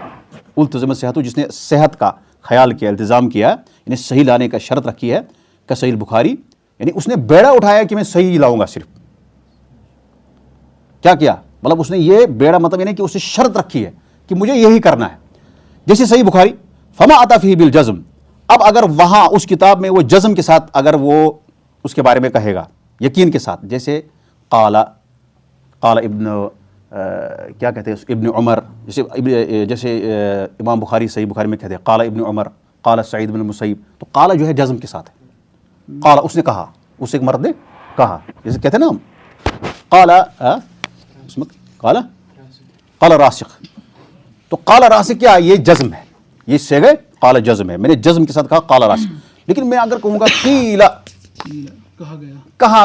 التزمت صحت, جس نے صحت کا خیال کیا, التزام کیا, یعنی صحیح لانے کا شرط رکھی ہے, کہ صحیح البخاری, یعنی اس نے بیڑا اٹھایا کہ میں صحیح لاؤں گا صرف. کیا مطلب اس نے یہ بیڑا, مطلب یعنی کہ اس نے شرط رکھی ہے کہ مجھے یہی کرنا ہے, جیسے صحیح بخاری فما اتی فیہ بالجزم. اب اگر وہاں اس کتاب میں وہ جزم کے ساتھ اگر وہ اس کے بارے میں کہے گا یقین کے ساتھ, جیسے قال ابن کیا کہتے ہیں ابن عمر, جیسے امام بخاری صحیح بخاری میں کہتے ہیں قال ابن عمر, قال سعید بن المسیب, تو قال جو ہے جزم کے ساتھ ہے. قال اس نے کہا, اس ایک مرد نے کہا, جیسے کہتے ہیں نا ہم قال راسخ, تو قال راسخ کیا, یہ جزم ہے, یہ صیغہ قال جزم ہے, میں نے جزم کے ساتھ کہا قال راسخ. لیکن میں اگر کہوں گا قیل, کہا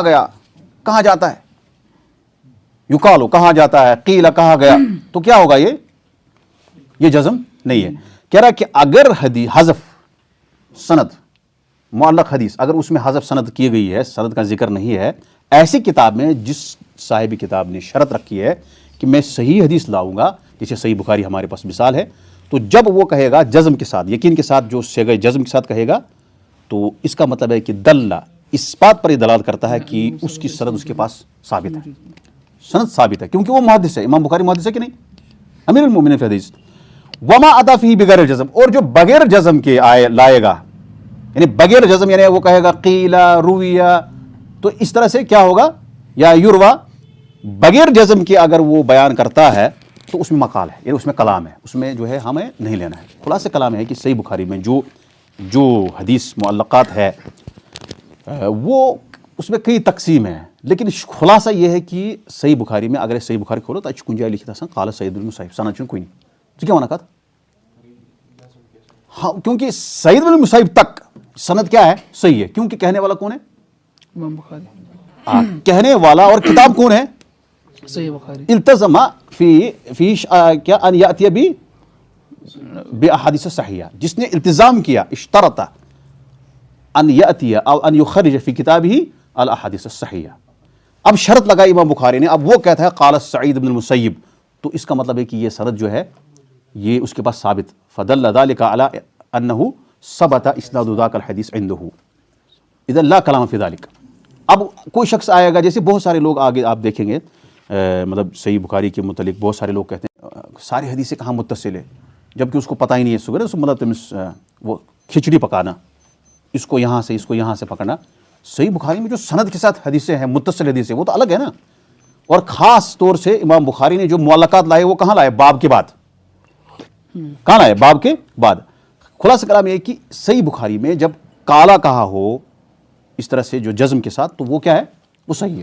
گیا, کہاں جاتا ہے, یقالو کہاں جاتا ہے, قیل کہا گیا, تو کیا ہوگا, یہ جزم نہیں ہے. کہہ رہا کہ اگر حذف سند معلق حدیث اگر اس میں حذف سند کی گئی ہے, سند کا ذکر نہیں ہے, ایسی کتاب میں جس صاحب کتاب نے شرط رکھی ہے کہ میں صحیح حدیث لاؤں گا, جیسے صحیح بخاری ہمارے پاس مثال ہے, تو جب وہ کہے گا جزم کے ساتھ, یقین کے ساتھ, جو صیغہ جزم کے ساتھ کہے گا, تو اس کا مطلب ہے کہ دلہ, اس بات پر یہ دلالت کرتا ہے کہ اس کی سند اس کے پاس ثابت ہے, سند ثابت ہے, کیونکہ وہ محدث ہے. امام بخاری محدث ہے کہ نہیں, امیر المومنین فی حدیث. وما اتا فی بغیر جزم, اور جو بغیر جزم کے لائے گا, یعنی بغیر جزم, یعنی وہ کہے گا قیلا رویہ, تو اس طرح سے کیا ہوگا, یا یروا, بغیر جزم کے اگر وہ بیان کرتا ہے تو اس میں مقال ہے, یعنی اس میں کلام ہے, اس میں جو ہے ہمیں نہیں لینا ہے. خلاصہ کلام ہے کہ صحیح بخاری میں جو حدیث معلقات ہے وہ اس میں کئی تقسیم ہیں, لیکن خلاصہ یہ ہے کہ صحیح بخاری میں اگر صحیح بخاری کھولو تو اچھی کنجائے لکھتا سن قال سعید بن المسیب سند چھن کوئی نہیں, تو کیا ہونا ہاں, کیونکہ سعید بن المسیب تک سند کیا ہے, صحیح ہے, کیونکہ کہنے والا کون ہے, امام بخاری. کہنے والا اور کتاب کون ہے, صحیح بخاری. التزم فی کیا ان یاتی باحادیث صحیحہ, جس نے التزام کیا, اشترط ان یاتی او ان یخرج فی کتابہ الاحادیث الصحیحہ. اب شرط لگائی امام بخاری نے, اب وہ کہتا ہے قال سعید بن المسیب, تو اس کا مطلب ہے کہ یہ سند جو ہے یہ اس کے پاس ثابت, فدل ذلك على انه ثبت اسناد ذاک الحدیث عنده اذا لا کلام فی ذلك. اب کوئی شخص آئے گا, جیسے بہت سارے لوگ آگے آپ دیکھیں گے, مطلب صحیح بخاری کے متعلق بہت سارے لوگ کہتے ہیں ساری حدیثیں کہاں متصل ہے, جبکہ اس کو پتہ ہی نہیں ہے, سگر اس مطلب وہ کھچڑی پکانا, اس کو یہاں سے پکڑنا. صحیح بخاری میں جو سند کے ساتھ حدیثیں ہیں, متصل حدیثیں, وہ تو الگ ہے نا. اور خاص طور سے امام بخاری نے جو معلقات لائے وہ کہاں لائے, باب کے بعد. کہاں لائے, باب کے بعد. خلاصہ کلام یہ ہے کہ صحیح بخاری میں جب کالا کہا ہو اس طرح سے جو جزم کے ساتھ, تو وہ کیا ہے, وہ صحیح ہے.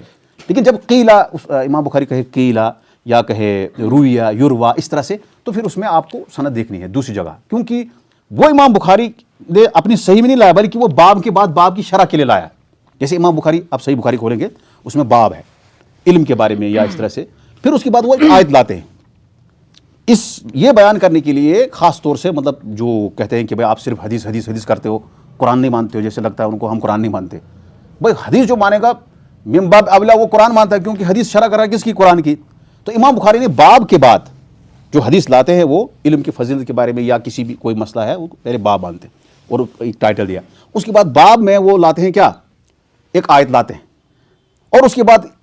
لیکن جب قیلا, امام بخاری کہے قیلا یا کہے رویہ یروا اس طرح سے, تو پھر اس میں آپ کو سند دیکھنی ہے دوسری جگہ, کیونکہ وہ امام بخاری نے اپنی صحیح میں نہیں لایا, بلکہ وہ باب کے بعد باب کی شرح کے لیے لایا. جیسے امام بخاری, آپ صحیح بخاری کھولیں گے, اس میں باب ہے علم کے بارے میں یا اس طرح سے, پھر اس کے بعد وہ ایک آیت لاتے ہیں یہ بیان کرنے کے لیے, خاص طور سے مطلب جو کہتے ہیں کہ بھائی آپ صرف حدیث کرتے ہو, قرآن نہیں مانتے ہو, جیسے لگتا ہے ان کو ہم قرآن نہیں مانتے. بھائی حدیث جو مانے گا من باب اولا وہ قرآن مانتا ہے, کیونکہ حدیث شرح کر رہا ہے کس کی, قرآن کی. تو امام بخاری نے باب کے بعد جو حدیث لاتے ہیں وہ علم کی فضیلت کے بارے میں یا کسی بھی کوئی مسئلہ ہے, وہ پہلے باب مانتے ہیں اور ایک ٹائٹل دیا. اس کے بعد باب میں وہ لاتے ہیں کیا, ایک آیت لاتے ہیں, اور اس کے بعد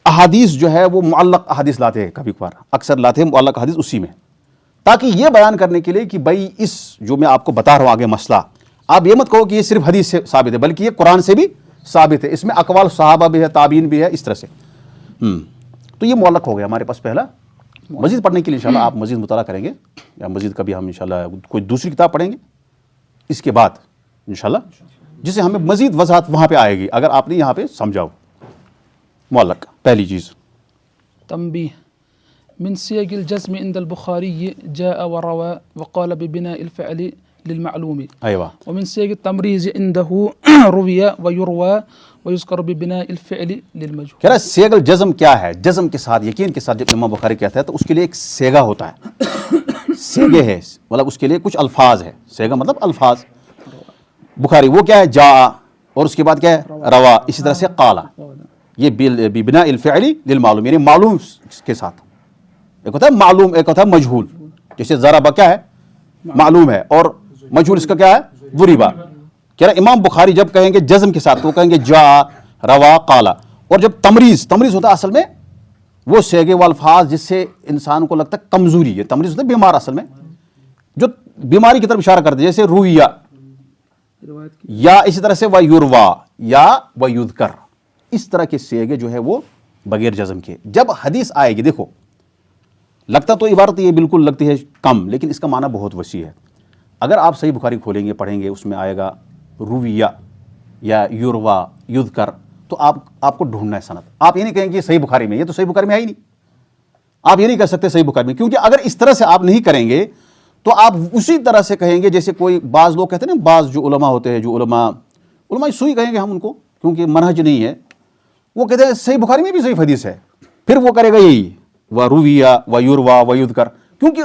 احادیث جو ہے وہ معلق احادیث لاتے ہیں, کبھی کبھار اکثر لاتے ہیں معلق احادیث اسی میں, تاکہ یہ بیان کرنے کے لیے کہ بھائی اس جو میں آپ کو بتا رہا ہوں آگے مسئلہ, آپ یہ مت کہو کہ یہ صرف حدیث سے ثابت ہے, بلکہ یہ قرآن سے بھی ثابت ہے, اس میں اقوال صحابہ بھی ہے, تابعین بھی ہے, اس طرح سے. تو یہ معلق ہو گیا ہمارے پاس پہلا. مزید پڑھنے کے لیے انشاءاللہ آپ مزید مطالعہ کریں گے, یا مزید کبھی ہم انشاءاللہ کوئی دوسری کتاب پڑھیں گے اس کے بعد انشاءاللہ, جسے ہمیں مزید وضاحت وہاں پہ آئے گی اگر آپ نے یہاں پہ سمجھاؤ. معلق پہلی چیز, تنبيه من سياق الجزم عند البخاري جاء وروى وقال ببناء الفعل للمعلوم. ايوه. ومن سياق التمريز عنده روي ويروى ويذكر ببناء الفعل للمجهول. کہہ رہا ہے سیغ الجزم کیا ہے, جزم کے ساتھ, یقین کے ساتھ جب امام بخاری کہتا ہے تو اس کے لیے ایک سیغہ ہوتا ہے, سیغے ہے, مطلب اس کے لیے کچھ الفاظ ہے, سیغہ مطلب الفاظ. بخاری وہ کیا ہے, جا, اور اس کے بعد کیا ہے, روا, اسی طرح سے قالا, یہ ببناء الفعل للمعلوم, یعنی معلوم کے ساتھ. ایک ہوتا ہے معلوم, ایک ہوتا ہے مجہول. جیسے ضربہ کیا ہے, معلوم ہے, اور مجہول اس کا کیا ہے, ضربہ. کہہ رہا امام بخاری جب کہیں گے جزم کے ساتھ تو وہ کہیں گے جا, روا, قالا. اور جب تمریز ہوتا ہے اصل میں وہ سیغے و الفاظ جس سے انسان کو لگتا ہے کمزوری, یہ تمریز ہوتا ہے بیمار, اصل میں جو بیماری کی طرف اشارہ کرتے ہیں, جیسے رویہ, یا اسی طرح سے ویروا یا ویذکر, اس طرح کے سیغے جو ہے وہ بغیر جزم کے. جب حدیث آئے گی, دیکھو لگتا تو عبارت یہ بالکل لگتی ہے کم, لیکن اس کا معنی بہت وسیع ہے. اگر آپ صحیح بخاری کھولیں گے, پڑھیں گے, اس میں آئے گا رویہ یا یروا یذکر, تو آپ کو ڈھونڈنا ہے سند. آپ یہ نہیں کہیں گے صحیح بخاری میں, یہ تو صحیح بخاری میں ہے ہی نہیں, آپ یہ نہیں کہہ سکتے صحیح بخاری میں, کیونکہ اگر اس طرح سے آپ نہیں کریں گے تو آپ اسی طرح سے کہیں گے جیسے کوئی بعض لوگ کہتے ہیں نا, بعض جو علماء ہوتے ہیں, جو علماء سوئی کہیں گے ہم ان کو, کیونکہ منہج نہیں ہے, وہ کہتے ہیں صحیح بخاری میں بھی صحیح حدیث ہے, پھر وہ کرے گا یہی و رویہ و یروا و یذکر, کیونکہ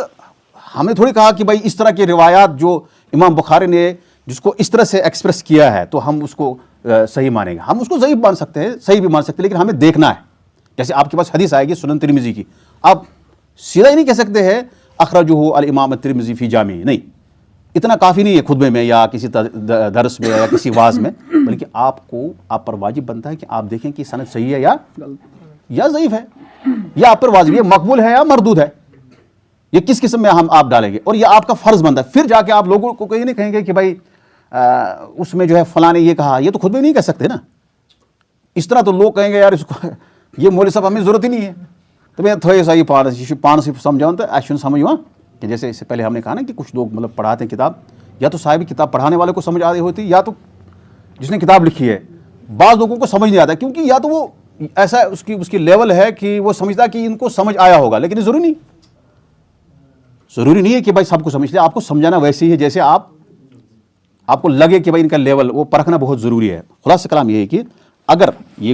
ہم نے تھوڑی کہا کہ بھائی اس طرح کی روایات جو امام بخاری نے جس کو اس طرح سے ایکسپریس کیا ہے تو ہم اس کو صحیح مانیں گے. ہم اس کو ضعیف مان سکتے ہیں, صحیح بھی مان سکتے ہیں, لیکن ہمیں دیکھنا ہے. جیسے آپ کے پاس حدیث آئے گی سنن ترمذی کی, آپ سیدھا ہی نہیں کہہ سکتے ہیں اخرجہ الامام الترمذی فی جامع, نہیں, اتنا کافی نہیں ہے خطبے میں یا کسی درس میں یا کسی واعظ میں, بلکہ آپ پر واجب بنتا ہے کہ آپ دیکھیں کہ سند صحیح ہے یا ضعیف ہے, یا آپ پر واجب ہے مقبول ہے یا مردود ہے, یہ کس قسم میں آپ ڈالیں گے, اور یہ آپ کا فرض بنتا ہے. پھر جا کے آپ لوگوں کو کہیں نہیں کہیں گے کہ بھائی اس میں جو ہے فلاں نے یہ کہا, یہ تو خود بھی نہیں کہہ سکتے نا. اس طرح تو لوگ کہیں گے یار اس کو یہ مولوی صاحب ہمیں ضرورت ہی نہیں ہے. تو میں تھوڑا سا یہ پان سے سمجھاؤں تو ایکشن سمجھوا کہ جیسے اس سے پہلے ہم نے کہا نا کہ کچھ لوگ مطلب پڑھاتے ہیں کتاب, یا تو صاحب کتاب پڑھانے والے کو سمجھ آ رہی ہوتی, یا تو جس نے کتاب لکھی ہے. بعض لوگوں کو سمجھ نہیں آتا کیونکہ یا تو وہ ایسا اس کی لیول ہے کہ وہ سمجھتا کہ ان کو سمجھ آیا ہوگا, لیکن ضروری نہیں ہے کہ بھائی سب کو سمجھ لے. آپ کو سمجھانا ویسے ہی ہے جیسے آپ کو لگے کہ بھائی ان کا لیول, وہ پرکھنا بہت ضروری ہے. خلاصہ کلام یہ ہے کہ اگر یہ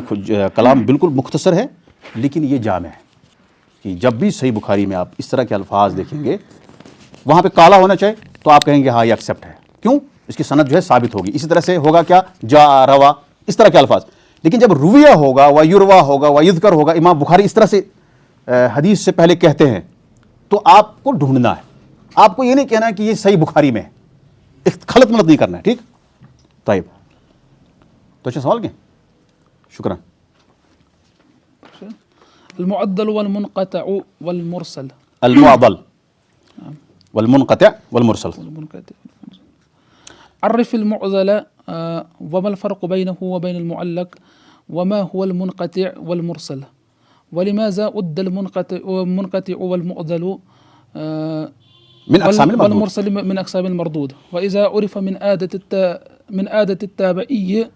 کلام بالکل مختصر ہے لیکن یہ جامع ہے کہ جب بھی صحیح بخاری میں آپ اس طرح کے الفاظ دیکھیں گے وہاں پہ کالا ہونا چاہیے تو آپ کہیں گے ہاں یہ ایکسیپٹ ہے. کیوں؟ اس کی سند جو ہے ثابت ہوگی. اسی طرح سے ہوگا کیا, جا روا, اس طرح کے الفاظ. لیکن جب رویہ ہوگا و یروا ہوگا و یذکر ہوگا, امام بخاری اس طرح سے حدیث سے پہلے کہتے ہیں, تو آپ کو ڈھونڈنا ہے. آپ کو یہ نہیں کہنا ہے کہ یہ صحیح بخاری میں ہے, خلط ملط نہیں کرنا ہے. ٹھیک طيب, تو اچھا سوال کیا, شکرا. المعضل والمنقطع والمرسل. المعضل والمنقطع والمرسل. عرف المعضل وما الفرق بينه وبين المعلق وما هو المنقطع والمرسل ولماذا أد المنقطع والمعضل من أقسام المردود والمرسل من أقسام المردود. وإذا عرف من عادة التابعي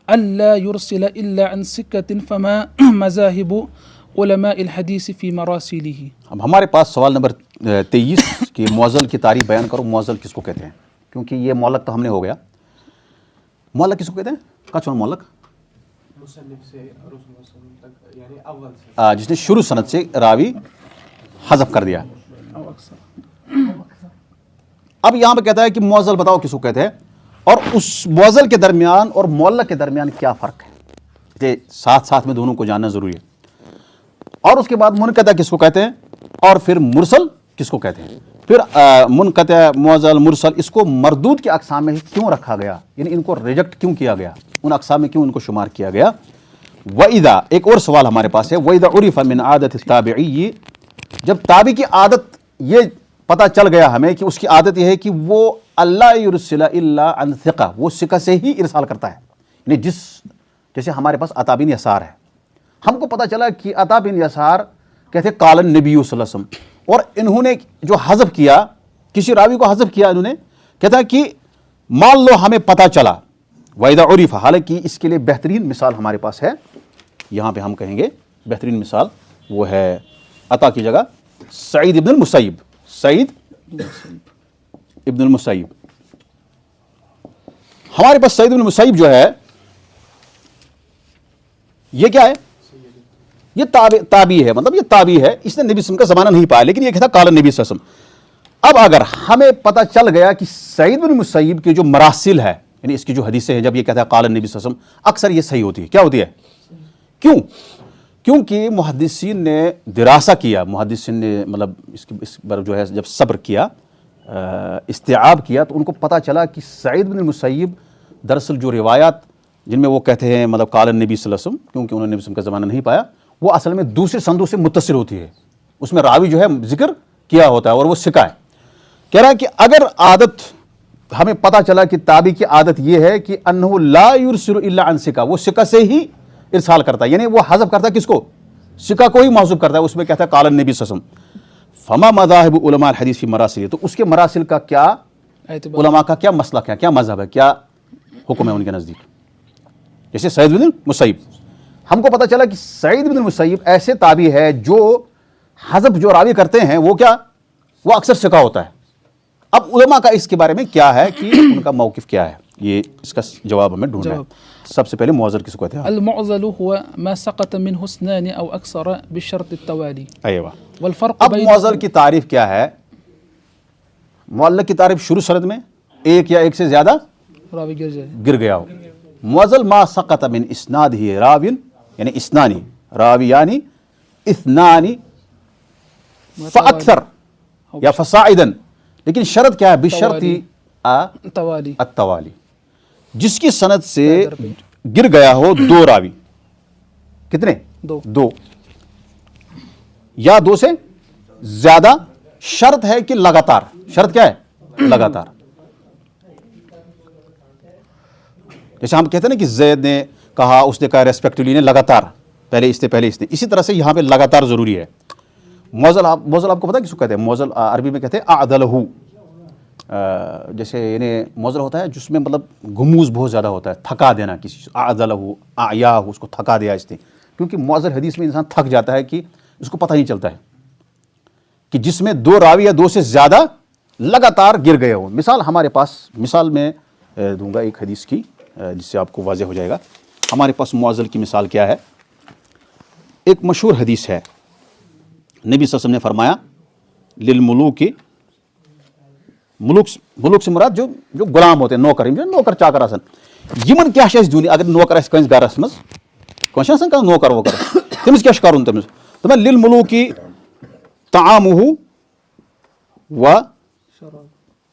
ألا يرسل إلا عن سكة فما مذاهب علماء الحديث في مراسله. اب ہمارے پاس سوال نمبر 23 کہ معضل کی تعریف بیان کرو. معضل کس کو کہتے ہیں؟ کیونکہ یہ معلق تو ہم نے ہو گیا. معلق کس کو کہتے ہیں؟ کہاں چھوڑا معلق؟ جس نے شروع سند سے راوی حذف کر دیا. اب یہاں پہ کہتا ہے کہ معضل بتاؤ کس کو کہتے ہیں, اور اس معضل کے درمیان اور معلق کے درمیان کیا فرق ہے. یہ ساتھ میں دونوں کو جاننا ضروری ہے. اور اس کے بعد منقطع کس کو کہتے ہیں, اور پھر مرسل کس کو کہتے ہیں. پھر منقطع, معضل, مرسل, اس کو مردود کے اقسام میں کیوں رکھا گیا, یعنی ان کو ریجیکٹ کیوں کیا گیا, ان اقسام میں کیوں ان کو شمار کیا گیا. وَإِذَا, ایک اور سوال ہمارے پاس ہے, وَإِذَا عُرِفَ مِنْ عَادَةِ التَّابِعِيِّ, جب تابعی کی عادت یہ پتہ چل گیا ہمیں کہ اس کی عادت یہ ہے کہ وہ اللہ یرسل الا عن ثقہ, وہ ثقہ سے ہی ارسال کرتا ہے. یعنی جیسے ہمارے پاس عطا بن یسار ہے, ہم کو پتہ چلا کہ عطا بن یسار کہتے قال النبی صلی اللہ علیہ وسلم, اور انہوں نے جو حذف کیا, کسی راوی کو حذف کیا انہوں نے, کہتا ہے کہ مان لو ہمیں پتہ چلا. وَإِذَا عُرِفَ, حالانکہ اس کے لیے بہترین مثال ہمارے پاس ہے, یہاں پہ ہم کہیں گے بہترین مثال وہ ہے عطا کی جگہ سعید ابن المسیب. سعید ابن المسیب, ہمارے پاس سعید ابن المسیب جو ہے یہ کیا ہے, یہ تابعی ہے, مطلب یہ تابعی ہے, اس نے نبی صلی اللہ علیہ وسلم کا زمانہ نہیں پایا, لیکن یہ کہتا قال نبی صلی اللہ علیہ وسلم. اب اگر ہمیں پتہ چل گیا کہ سعید بن مسیب کے جو مراسل ہے, یعنی اس کی جو حدیثیں ہیں, جب یہ کہتا ہے قال نبی صلی اللہ علیہ وسلم, اکثر یہ صحیح ہوتی ہے. کیا ہوتی ہے؟ کیوں؟ کیونکہ محدثین نے دراسہ کیا, محدثین نے مطلب اس پر جو ہے جب صبر کیا, استیعاب کیا, تو ان کو پتہ چلا کہ سعید بن مسیب دراصل جو روایات جن میں وہ کہتے ہیں مطلب قال النبی صلی اللہ علیہ وسلم, کیونکہ انہوں نے نبی صلی اللہ علیہ وسلم کا زمانہ نہیں پایا, وہ اصل میں دوسرے سندوں سے متصل ہوتی ہے, اس میں راوی جو ہے ذکر کیا ہوتا ہے اور وہ ثقہ ہے. کہہ رہا ہے کہ اگر عادت ہمیں پتہ چلا کہ تابعی کی عادت یہ ہے کہ انہ لا یرسل الا عن ثقہ, وہ ثقہ سے ہی ارسال کرتا ہے, یعنی وہ حذف کرتا ہے کس کو, ثقہ کو ہی محذوف کرتا ہے, اس میں کہتا ہے قال النبی صلی اللہ علیہ وسلم. فما مذاہب علماء الحدیث فی مراسل, تو اس کے مراسل کا کیا, علماء کا کیا مسلک ہے, کیا مذہب ہے, کیا حکم ہے ان کے نزدیک. جیسے سعید بن مسیب, ہم کو پتہ چلا کہ سعید بن مسیب ایسے تابعی ہے جو حذف جو راوی کرتے ہیں وہ کیا, وہ اکثر ثقہ ہوتا ہے. اب علماء کا اس کے بارے میں کیا ہے کہ ان کا موقف کیا ہے, یہ اس کا جواب ہمیں ڈھونڈنا ہے. سب سے پہلے معضل کس کو کہتے ہیں؟ المعضل هو ما سقط منه اثنان او اكثر بشرط التوالي. ایوہ, والفرق اب معضل کی تعریف کیا ہے؟ معلق کی تعریف شروع سند میں ایک یا ایک سے زیادہ راوی گر جائے. گر گیا ہو. معضل ما سقط من اسنادہ راوین یعنی اسنانی راویانی اثنانی فاکثر یا فصاعدا، لیکن شرط کیا ہے؟ بشرط توالی. التوالی، جس کی سند سے گر گیا ہو دو راوی. کتنے؟ دو یا دو سے زیادہ. شرط ہے کہ لگاتار. شرط کیا ہے؟ لگاتار. جیسے ہم کہتے ہیں نا کہ زید نے کہا، اس نے کہا ریسپیکٹولی نے، لگاتار، پہلے اس نے. اسی طرح سے یہاں پہ لگاتار ضروری ہے. معضل آپ کو پتا کس کو کہتے ہیں؟ معضل عربی میں کہتے ہیں اعدلہ. جیسے یعنی معضل ہوتا ہے جس میں مطلب غموض بہت زیادہ ہوتا ہے، تھکا دینا کسی سے. اعدلہ اعیاہ، اس کو تھکا دیا اس نے. کیونکہ معضل حدیث میں انسان تھک جاتا ہے کہ اس کو پتہ نہیں چلتا ہے کہ جس میں دو راوی یا دو سے زیادہ لگاتار گر گئے ہوں. مثال ہمارے پاس، مثال میں دوں گا ایک حدیث کی جس سے آپ کو واضح ہو جائے گا. ہمارے پاس معضل کی مثال کیا ہے؟ ایک مشہور حدیث ہے. نبی صلی اللہ علیہ وسلم نے فرمایا للملوک، ملوک سے مراد جو غلام ہوتے ہیں، نوکر چاکر آسن. یمن کیا چھِ اَسہِ دیُن؟ اگر نوکر آسہِ کٲنٛسہِ گرس منٛز، کٲنٛسہِ آسان کانٛہہ نوکر ووکر، تٔمِس کیٛاہ چھُ کَرُن؟ تٔمِس دَپان للملوک طعامہ و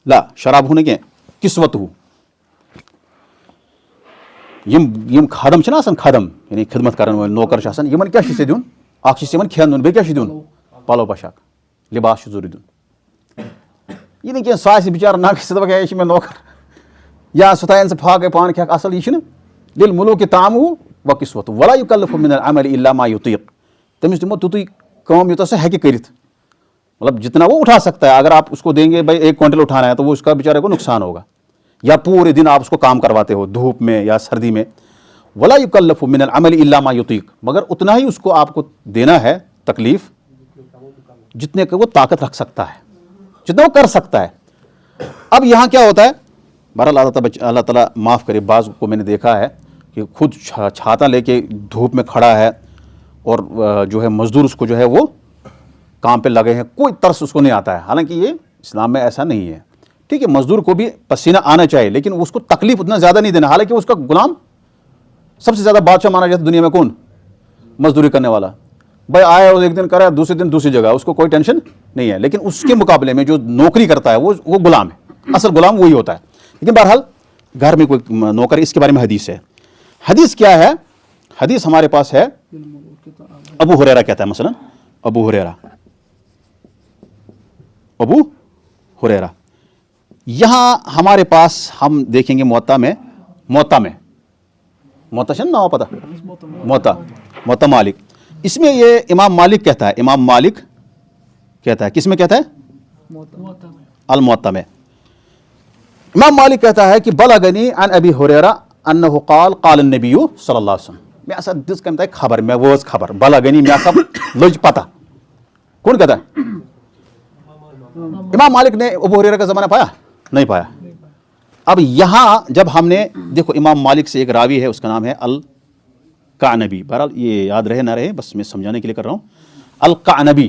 لا شرابہ نہٕ کینٛہہ، کسوتہ. یم خادم چھِنہ آسان، خادم یعنی خدمت کرن وٲلۍ نوکر چھِ آسان، یمن کیٛاہ چھُ ژےٚ دیُن؟ اکھ چھُ یمن کھٮ۪ن دیُن، بیٚیہِ کیٛاہ چھُ دیُن؟ پلو پوشاک، لباس چھُ ضروٗری دیُن. یہِ نہٕ کینٛہہ سُہ آسہِ بِچارٕ نَقٕص، ژٕ دَپکھ ہے یہِ چھُ مےٚ نوکر، یا سُہ تھاین ژٕ پھاکَے پانہٕ کھٮ۪کھ اَصٕل. یہِ چھُنہٕ للملوک طعامہ و کسوتہ ولا یکلف من العمل الا ما یطیق. تٔمِس دِمو تیُتُے کٲم یوٗتاہ سُہ ہیٚکہِ کٔرِتھ، مطلب جتنا وہ اٹھا سکتا ہے. اگر آپ اس کو دیں گے بھائی 1 کوئنٹل اٹھانا ہے تو وہ اس کا بیچارے کو نقصان ہوگا. یا پورے دن آپ اس کو کام کرواتے ہو دھوپ میں یا سردی میں. ولا یکلف من العمل الا ما یطیق، مگر اتنا ہی اس کو آپ کو دینا ہے تکلیف جتنے کا وہ طاقت رکھ سکتا ہے، جتنا وہ کر سکتا ہے. اب یہاں کیا ہوتا ہے؟ بہرحال اللہ تعالیٰ معاف کرے، بعض کو میں نے دیکھا ہے کہ خود چھاتا لے کے دھوپ میں کھڑا ہے اور جو ہے مزدور اس کو جو ہے وہ کام پہ لگے ہیں، کوئی ترس اس کو نہیں آتا ہے. حالانکہ یہ اسلام میں ایسا نہیں ہے. ٹھیک ہے، مزدور کو بھی پسینہ آنا چاہیے، لیکن اس کو تکلیف اتنا زیادہ نہیں دینا. حالانکہ اس کا غلام سب سے زیادہ بادشاہ مانا جاتا ہے دنیا میں. کون؟ مزدوری کرنے والا. بھائی آیا اور ایک دن کرا، دوسرے دن دوسری جگہ، اس کو کوئی ٹینشن نہیں ہے. لیکن اس کے مقابلے میں جو نوکری کرتا ہے وہ غلام ہے، اصل غلام وہی ہوتا ہے. لیکن بہرحال گھر میں کوئی نوکر، اس کے بارے میں حدیث ہے. حدیث کیا ہے؟ حدیث ہمارے پاس ہے، ابو ہریرہ کہتا ہے مثلا، ابو ہریرہ. یہاں ہمارے پاس ہم دیکھیں گے موطا میں نام پتہ، موطا مالک. اس میں یہ امام مالک کہتا ہے، امام مالک کہتا ہے، کس میں کہتا ہے؟ الموطا میں. امام مالک کہتا ہے کہ بلغنی عن ابی ہریرہ انہ قال قال النبی صلی اللہ علیہ وسلم. میں ایسا دس کمتا ہے خبر، میں وٲژ خبر، بلغنی میں ایسا لج پتہ. کون کہتا ہے؟ امام مالک نے ابو ہریرہ کا زمانہ پایا؟ نہیں پایا. اب یہاں جب ہم نے دیکھو، امام مالک سے ایک راوی ہے، اس کا نام ہے القعنبی. بہرحال یہ یاد رہے نہ رہے، بس میں سمجھانے کے لیے کر رہا ہوں. القعنبی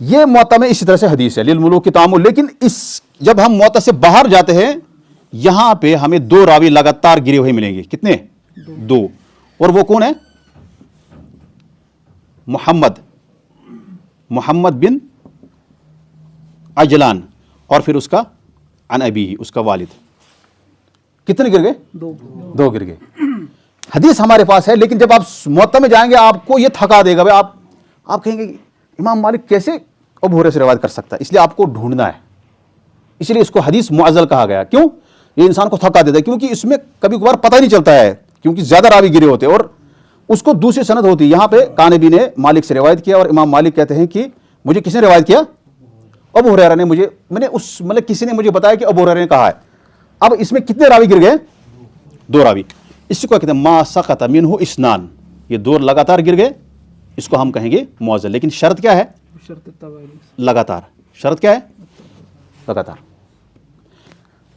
یہ موطا میں اسی طرح سے حدیث ہے للملوک کی تعامل. لیکن جب ہم موطا سے باہر جاتے ہیں، یہاں پہ ہمیں 2 راوی لگاتار گرے ہوئے ملیں گے. کتنے؟ 2. اور وہ کون ہے؟ محمد بن عجلان، اور پھر اس کا عن ابی، اس کا والد. کتنے گر گئے؟ 2 گر گئے. حدیث ہمارے پاس ہے، لیکن جب آپ موطا میں جائیں گے آپ کو یہ تھکا دے گا. بھائی آپ کہیں گے امام مالک کیسے ابو ہریرہ سے روایت کر سکتا ہے؟ اس لیے آپ کو ڈھونڈنا ہے. اس لیے اس کو حدیث معضل کہا گیا. کیوں؟ یہ انسان کو تھکا دیتا ہے، کیونکہ اس میں کبھی کبھار پتہ نہیں چلتا ہے، کیونکہ زیادہ راوی گرے ہوتے ہیں اور اس کو دوسری سند ہوتی ہے. یہاں پہ قعنبی نے مالک سے روایت کیا، اور امام مالک کہتے ہیں کہ مجھے کس نے روایت کیا؟ ابو ہریرہ نے. میں نے مطلب کسی نے مجھے بتایا کہ ابو ہریرہ نے کہا ہے. اب اس میں کتنے راوی گر گئے؟ 2 راوی. اس کو کہتے ہیں ما سقط منہ اسنان. یہ 2 لگاتار گر گئے، اس کو ہم کہیں گے معضل. لیکن شرط کیا ہے؟ لگاتار. شرط کیا ہے؟ لگاتار.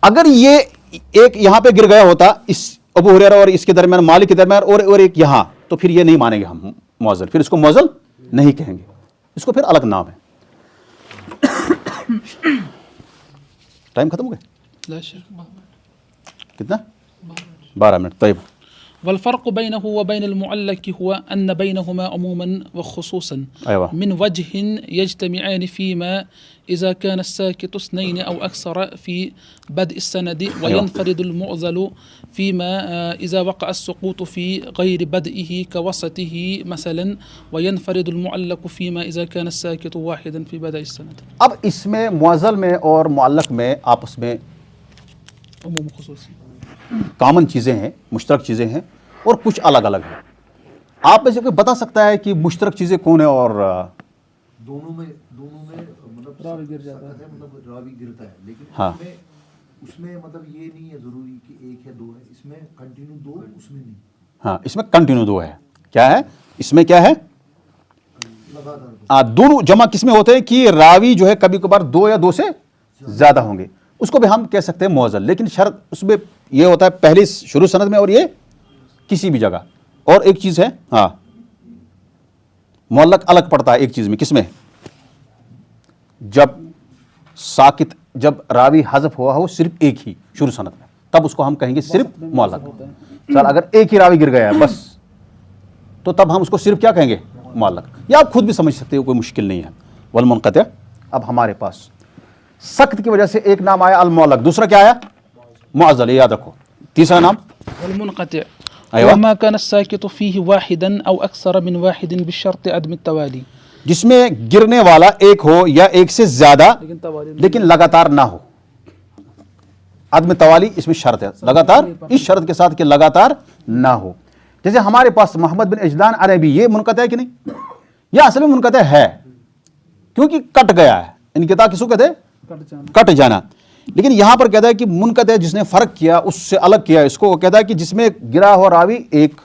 اگر یہ ایک یہاں پہ گر گیا ہوتا، اس ابو ہریرہ اور اس کے درمیان، مالک کے درمیان، اور ایک یہاں، تو پھر یہ نہیں مانیں گے ہم معضل. پھر اس کو معضل نہیں کہیں گے، اس کو پھر الگ نام ہے. ٹائم ختم ہو گیا. لا شك. کتنا 12 منٹ. طيب. والفرق بينه وبين المعلق هو أن بينهما عموما وخصوصا أيوة. من وجه يجتمعان فيما إذا كان الساكت اثنين أو أكثر في بدء السند وينفرد المعزل فيما إذا وقع السقوط في غير بدئه كوسطه مثلا وينفرد المعلق فيما إذا كان الساكت واحدا في بدء السند. اب اس میں معزل میں اور معلق میں آپس میں عموم خصوصي کامن چیزیں ہیں، مشترک چیزیں ہیں اور کچھ الگ الگ ہیں. آپ میں سے کوئی بتا سکتا ہے کہ مشترک چیزیں کون ہیں؟ اور دونوں میں مطلب راوی گر جاتا ہے. مطلب راوی گرتا ہے، لیکن ہاں اس میں مطلب یہ نہیں ہے ضروری کہ ایک ہے دو ہے، اس میں کنٹینیو دو، اس میں نہیں. ہاں اس میں کنٹینیو دو ہے. کیا ہے اس میں؟ کیا ہے؟ لگاتار دونوں جمع کس میں ہوتے ہیں کہ راوی جو ہے کبھی کبھار دو یا دو سے زیادہ ہوں گے، اس کو بھی ہم کہہ سکتے ہیں معزل. لیکن شرط اس میں یہ ہوتا ہے پہلی شروع سند میں اور یہ کسی بھی جگہ. اور ایک چیز ہے ہاں معلق الگ پڑتا ہے ایک چیز میں. کس میں؟ جب ساکت، جب راوی حذف ہوا ہو صرف ایک ہی شروع سند میں، تب اس کو ہم کہیں گے صرف معلق. سر اگر ایک ہی راوی گر گیا ہے بس، تو تب ہم اس کو صرف کیا کہیں گے؟ معلق. یا آپ خود بھی سمجھ سکتے ہو، کوئی مشکل نہیں ہے. والمنقطع. اب ہمارے پاس سخت کی وجہ سے ایک نام آیا المعلق، دوسرا کیا آیا؟ معزل. یہ یاد رکھو. تیسرا نام والمنقطع أيوة. وما كان الساكت فيه واحدا أو أكثر من واحد بالشرط عدم التوالي. جس میں گرنے والا ایک ہو یا ایک سے زیادہ لیکن لگاتار نہ ہو. عدم توالی اس میں شرط ہے، لگاتار اس شرط کے ساتھ کہ لگاتار نہ ہو. جیسے ہمارے پاس محمد بن اجلان عربی، یہ منقطع ہے کہ نہیں؟ یہ اصل میں منقطع ہے کیونکہ کٹ گیا ہے. انقطاع کس کو کہتے ہیں؟ کٹ جانا. لیکن یہاں پر کہتا ہے کہ منقطع جس نے فرق کیا اس سے الگ کیا اس کو، وہ کہتا ہے کہ جس میں گرا ہو راوی ایک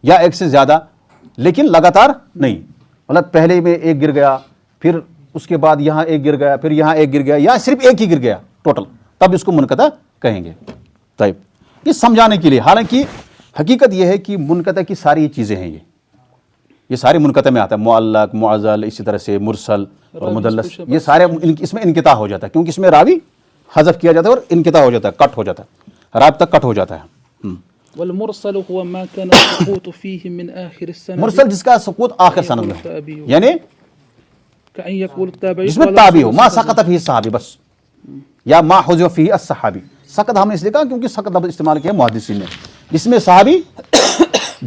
یا ایک سے زیادہ لیکن لگاتار نہیں. مطلب پہلے میں ایک گر گیا، پھر اس کے بعد یہاں ایک گر گیا، پھر یہاں ایک گر گیا، یا صرف ایک ہی گر گیا ٹوٹل، تب اس کو منقطع کہیں گے. طيب. یہ سمجھانے کے لیے، حالانکہ حقیقت یہ ہے کہ منقطع کی ساری چیزیں ہیں، یہ سارے منقطع میں آتا ہے. معلق، معزل، اسی طرح سے مرسل اور مدلس، یہ سارے اس میں انقطاع ہو جاتا ہے کیونکہ اس میں راوی حذف کیا جاتا ہے اور انقطاع ہو جاتا ہے، کٹ ہو جاتا ہے، رابطہ کٹ ہو جاتا ہے. والمرسل هو ما كان السقوط فيه من آخر السند. مرسل جس کا سقوط آخر سند میں، یعنی كأن يقول التابعي جس میں تابعی ہو، ما سقط فيه الصحابی بس، یا ما حذف فيه الصحابی. سقط ہم نے اس لیے کہا کیونکہ سقط لفظ استعمال کیا محدثین نے، جس میں صحابی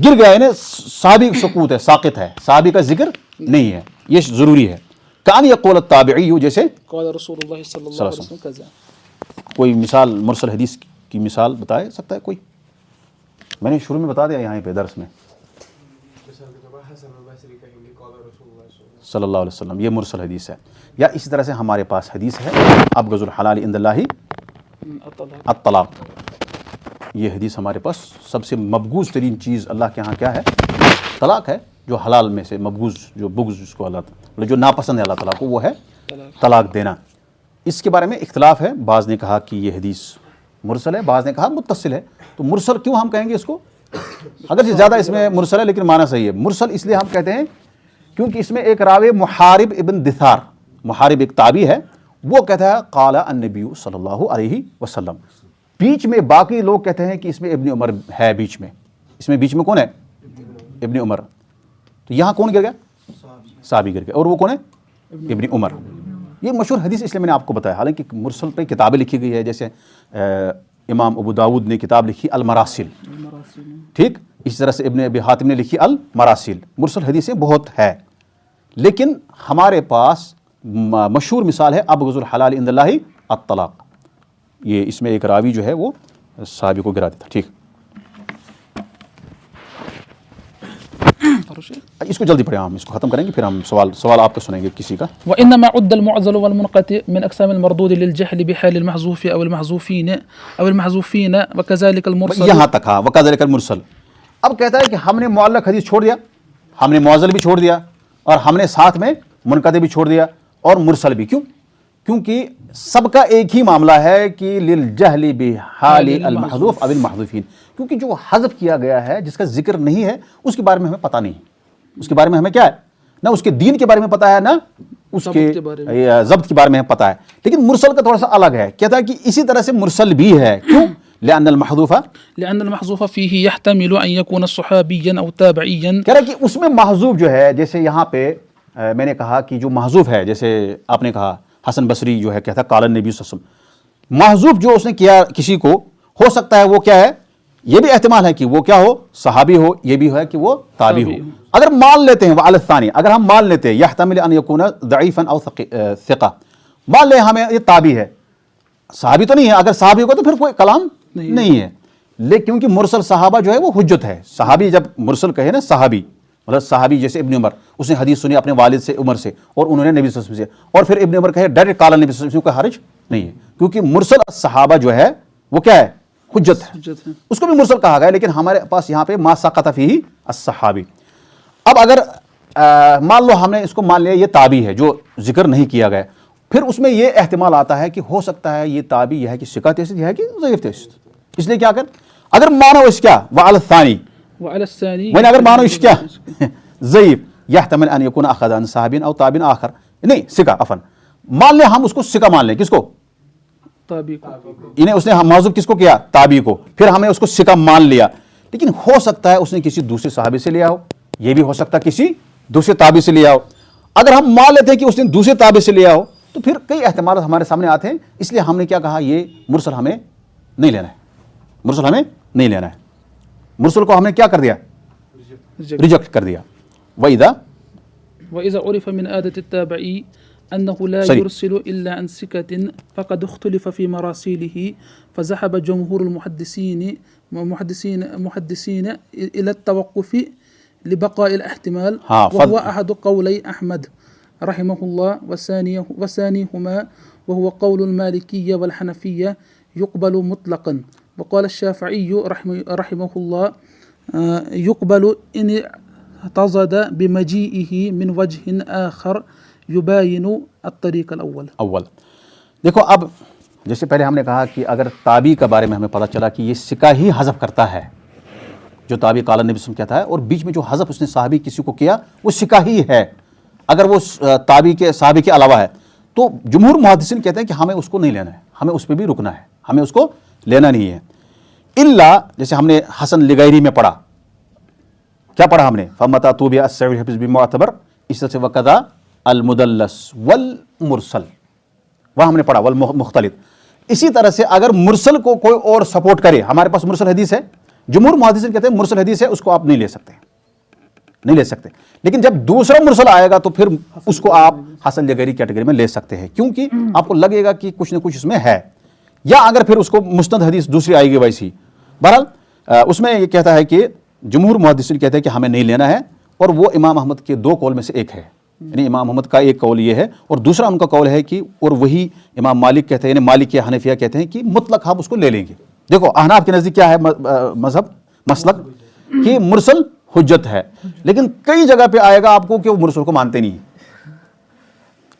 گر گیا، یعنی صحابی سقوط ہے، ساقط ہے، صحابی کا ذکر نہیں ہے. یہ ضروری ہے. کان یقول التابعی، جیسے قال رسول الله صلى الله عليه وسلم كذا. کوئی مثال مرسل حدیث کی مثال بتا سکتا ہے کوئی؟ میں نے شروع میں بتا دیا یہاں پہ درس میں صلی اللہ علیہ وسلم، یہ مرسل حدیث ہے. یا اسی طرح سے ہمارے پاس حدیث ہے ابغض الحلال عند اللہ الطلاق. یہ حدیث ہمارے پاس سب سے مبغوض ترین چیز اللہ کے ہاں کیا ہے؟ طلاق ہے. جو حلال میں سے مبغوض، جو بغض جس کو اللہ تعالیٰ، جو ناپسند ہے اللہ تعالیٰ کو، وہ ہے طلاق دینا. اس کے بارے میں اختلاف ہے. بعض نے کہا کہ یہ حدیث مرسل ہے، بعض نے کہا متصل ہے. تو مرسل کیوں ہم کہیں گے اس کو؟ اگرچہ زیادہ اس میں مرسل ہے لیکن معنی صحیح ہے. مرسل اس لیے ہم کہتے ہیں کیونکہ اس میں ایک راوی محارب ابن دثار، محارب ایک تابعی ہے، وہ کہتا ہے قال النبی صلی اللہ علیہ وسلم. بیچ میں باقی لوگ کہتے ہیں کہ اس میں ابن عمر ہے بیچ میں. اس میں بیچ میں کون ہے؟ ابن عمر. تو یہاں کون گر گیا؟ صحابی گر گیا. اور وہ کون ہے؟ ابن عمر. یہ مشہور حدیث اس لیے میں نے آپ کو بتایا. حالانکہ مرسل پہ کتابیں لکھی گئی ہے، جیسے امام ابو داود نے کتاب لکھی المراسل، ٹھیک. اسی طرح سے ابن ابی حاتم نے لکھی المراسل. مرسل حدیثیں بہت ہے، لیکن ہمارے پاس مشہور مثال ہے ابغض الحلال عند اللہ الطلاق. یہ اس میں ایک راوی جو ہے وہ صحابی کو گرا دیتا. ٹھیک، اس کو جلدی پڑھیں، ہم اس کو ختم کریں گے، پھر ہم سوال آپ کو سنیں گے کسی کا. وإنما عد المعزل والمنقطع من أقسام المردود للجهل بحال المحذوف أو المحذوفين وكذلك المرسل. یہاں تک ہاں. وكذلك المرسل. اب کہتا ہے کہ ہم نے معلق حدیث چھوڑ دیا، ہم نے معزل بھی چھوڑ دیا، اور ہم نے ساتھ میں منقطع بھی چھوڑ دیا اور مرسل بھی. کیوں؟ کیونکہ سب کا ایک ہی معاملہ ہے کہ للجہل بحال المحذوف او المحذوفین، کیونکہ جو حذف کیا گیا ہے جس کا ذکر نہیں ہے اس کے بارے میں ہمیں پتہ نہیں. اس کے بارے میں ہمیں کیا ہے؟ نہ اس کے دین کے بارے میں پتہ ہے، نہ اس کے ضبط کے بارے میں پتہ ہے، لیکن مرسل کا تھوڑا سا الگ ہے، کہتا ہے کہ اسی طرح سے مرسل بھی ہے، کیوں؟ لأن المحذوف فيه يحتمل أن يكون صحابيا أو تابعيا. کہہ رہا ہے کہ اس میں محذوف جو ہے، جیسے یہاں پہ میں نے کہا کہ جو محذوف ہے، جیسے آپ نے کہا حسن بصری جو ہے کہتا ہے قال النبی صلی اللہ علیہ وسلم، محذوف جو اس نے کیا کسی کو، ہو سکتا ہے وہ کیا ہے، یہ بھی احتمال ہے کہ وہ کیا ہو، صحابی ہو، یہ بھی ہے کہ وہ تابعی ہو. اگر مان لیتے ہیں وعلی الثانی، اگر ہم مان لیتے ہیں یحتمل ان یکون ضعیفا او ثقہ، مان لیں ہمیں یہ تابعی ہے، صحابی تو نہیں ہے، اگر صحابی ہوگا تو پھر کوئی کلام نہیں ہے. لیکن کیونکہ مرسل صحابہ جو ہے وہ حجت ہے، صحابی جب مرسل کہے نا صحابی، مطلب صحابی جیسے ابن عمر، اس نے حدیث سنی اپنے والد سے عمر سے، اور انہوں نے نبی صلی اللہ علیہ وسلم سے، اور پھر ابن عمر کہے ڈائریکٹ قال نبی صلی اللہ علیہ وسلم، کوئی حرج نہیں ہے، کیونکہ مرسل صحابہ جو ہے وہ کیا ہے، حجت ہے، اس کو بھی مرسل کہا گیا. لیکن ہمارے پاس یہاں پہ ما سقط فیہ الصحابی. اب اگر مان لو ہم نے اس کو مان لیا یہ تابعی ہے جو ذکر نہیں کیا گیا، پھر اس میں یہ احتمال آتا ہے کہ ہو سکتا ہے یہ تابعی یہ ہے کہ ثقہ تیسد، یہ ہے کہ ضعیف تیسد. اس لیے کیا کر، اگر مانو اس کیا وعلی الثانی، وہیں اگر مانو اس کیا ضعیف، یحتمل ان یکون اخذ عن صحابی او تابعین آخر، نہیں ثقہ عفوا، مان لیں ہم اس کو ثقہ مان لیں، کس کو، تابعی کو، انہیں اس نے معذوب کس کو کیا، تابعی کو، پھر ہمیں اس کو ثقہ مان لیا، لیکن ہو سکتا ہے اس نے کسی دوسرے صحابی سے لیا ہو، یہ بھی ہو سکتا ہے کسی دوسرے تابعی سے لیا ہو. اگر ہم مان لیتے ہیں کہ اس نے دوسرے تابعی سے لیا ہو تو پھر کئی احتمالات ہمارے سامنے آتے ہیں. اس لیے ہم نے کیا کہا، یہ مرسل ہمیں نہیں لینا ہے، مرسل ہمیں نہیں لینا ہے، مرسل کو ہم نے کیا کر دیا، ریجیکٹ کر دیا. وإذا عرف من عادة التابعي أنه لا يرسل إلا عن ثقة فقد اختلف في مراسيله، فذهب جمهور المحدثين إلى التوقف لبقاء الاحتمال، وهو أحد قولي أحمد رحمه الله، وثانيهما وهو قول المالكية والحنفية يقبل مطلقا. وقال الشافعي رحمه الله يقبل إن اعتضد بمجيئه من وجه آخر يباين الطريق الأول. دیکھو اب جیسے پہلے ہم نے کہا کہ اگر تابعی کے بارے میں ہمیں پتہ چلا کہ یہ ثقہ ہی حذف کرتا ہے، جو تابعی قال النبی صلی اللہ علیہ وسلم کہتا ہے، اور بیچ میں جو حذف اس نے صحابی کسی کو کیا وہ ثقہ ہی ہے، اگر وہ تابعی کے صحابی کے علاوہ ہے، تو جمہور محدثین کہتے ہیں کہ ہمیں اس کو نہیں لینا ہے، ہمیں اس پہ بھی رکنا ہے، ہمیں اس کو لینا نہیں ہے. الا جیسے ہم نے حسن لغیری میں پڑھا، کیا پڑھا ہم نے، فمتا توبیہ السعی الحفظ بمعتبر، اس طرح سے وقضا المدلس والمرسل، وہاں ہم نے پڑھا والمختلط. اسی طرح سے اگر مرسل کو کوئی اور سپورٹ کرے، ہمارے پاس مرسل حدیث ہے، جمہور محدثین کہتے ہیں مرسل حدیث ہے، اس کو آپ نہیں لے سکتے، نہیں لے سکتے. لیکن جب دوسرا مرسل آئے گا تو پھر اس کو آپ حسن لغیری کیٹیگری میں لے سکتے ہیں، کیونکہ آپ کو لگے گا کہ کچھ نہ کچھ اس میں ہے. یا اگر پھر اس کو مسند حدیث دوسری آئے گی ویسی. بہرحال اس میں یہ کہتا ہے کہ جمہور محدثین کہتے ہیں کہ ہمیں نہیں لینا ہے، اور وہ امام احمد کے دو قول میں سے ایک ہے، یعنی امام احمد کا ایک قول یہ ہے، اور دوسرا ان کا قول ہے کہ، اور وہی امام مالک کہتے ہیں، یعنی مالک یا حنفیہ کہتے ہیں کہ مطلق ہم اس کو لے لیں گے. دیکھو احناف کے نزدیک کیا ہے مذہب مسلک، کہ مرسل حجت ہے، لیکن کئی جگہ پہ آئے گا آپ کو کہ وہ مرسل کو مانتے نہیں،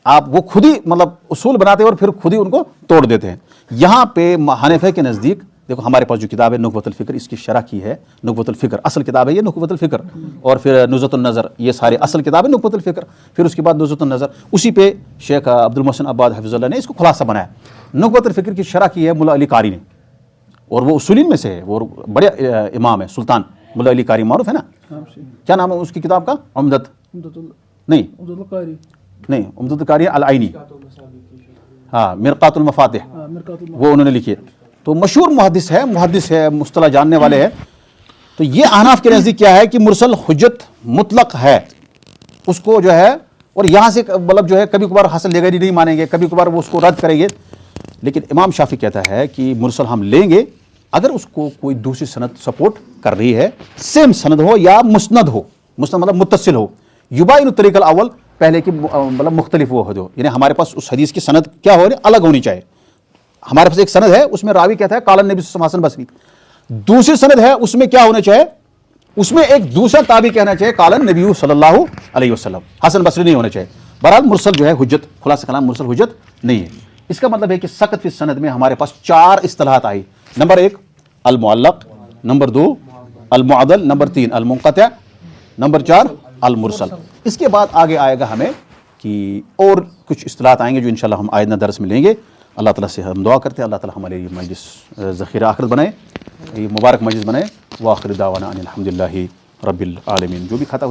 آپ وہ خود ہی مطلب اصول بناتے ہیں اور پھر خود ہی ان کو توڑ دیتے ہیں. یہاں پہ حنفیہ کے نزدیک دیکھو ہمارے پاس جو کتاب ہے نخبۃ الفکر، اس کی شرح کی ہے نخبۃ الفکر، اصل کتاب ہے یہ نخبۃ الفکر، اور پھر نزہۃ النظر، یہ سارے اصل کتاب ہے نخبۃ الفکر، پھر اس کے بعد نزہۃ النظر، اسی پہ شیخ عبد المحسن عباد حفظ اللہ نے اس کو خلاصہ بنایا. نخبۃ الفکر کی شرح کی ہے ملا علی قاری نے، اور وہ اصولین میں سے ہے، وہ بڑے امام ہے، سلطان ملا علی قاری، معروف ہے نا، کیا نام ہے اس کی کتاب کا، عمدت نہیں عمدت القاری العینی، ہاں مرقات المفاتح، وہ انہوں نے لکھی ہے. تو مشہور محدث ہے، مصطلح جاننے والے ہیں. تو یہ احناف کے نزدیک کیا ہے کہ مرسل حجت مطلق ہے، اس کو جو ہے، اور یہاں سے مطلب جو ہے کبھی کبھار حسن لغیری نہیں مانیں گے، کبھی کبھار وہ اس کو رد کریں گے. لیکن امام شافعی کہتا ہے کہ مرسل ہم لیں گے اگر اس کو کوئی دوسری سند سپورٹ کر رہی ہے، سیم سند ہو یا مسند ہو، مسند مطلب متصل ہو، یباین الطریق الاول، پہلے کی مطلب مختلف وہ ہو، جو یعنی ہمارے پاس اس حدیث کی سند کیا ہو، الگ ہونی چاہیے. ہمارے پاس ایک سند ہے، اس میں راوی کہتا ہے قال النبی صلی اللہ علیہ وسلم حسن بصری، دوسری سند ہے اس میں کیا ہونا چاہیے، اس میں ایک دوسرا تابعی کہنا چاہیے قال النبی صلی اللہ علیہ وسلم، حسن بصری نہیں ہونا چاہیے. بہرحال مرسل جو ہے حجت، خلاصہ کلام مرسل حجت نہیں ہے. اس کا مطلب ہے کہ سقط فی السند میں ہمارے پاس 4 اصطلاحات آئی. نمبر 1 المعلق، نمبر 2 المعدل، نمبر 3 المنقطع، نمبر 4 المرسل. اس کے بعد آگے آئے گا ہمیں کہ اور کچھ اصطلاحات آئیں گے جو انشاءاللہ ہم آئندہ درس میں لیں گے. اللہ تعالیٰ سے ہم دعا کرتے ہیں اللہ تعالیٰ ہمارے یہ مجلس ذخیرہ آخرت بنائے, یہ مبارک مجلس بنائے. وآخر دعوانا ان الحمد للہ رب العالمین. جو بھی خطا ہوئے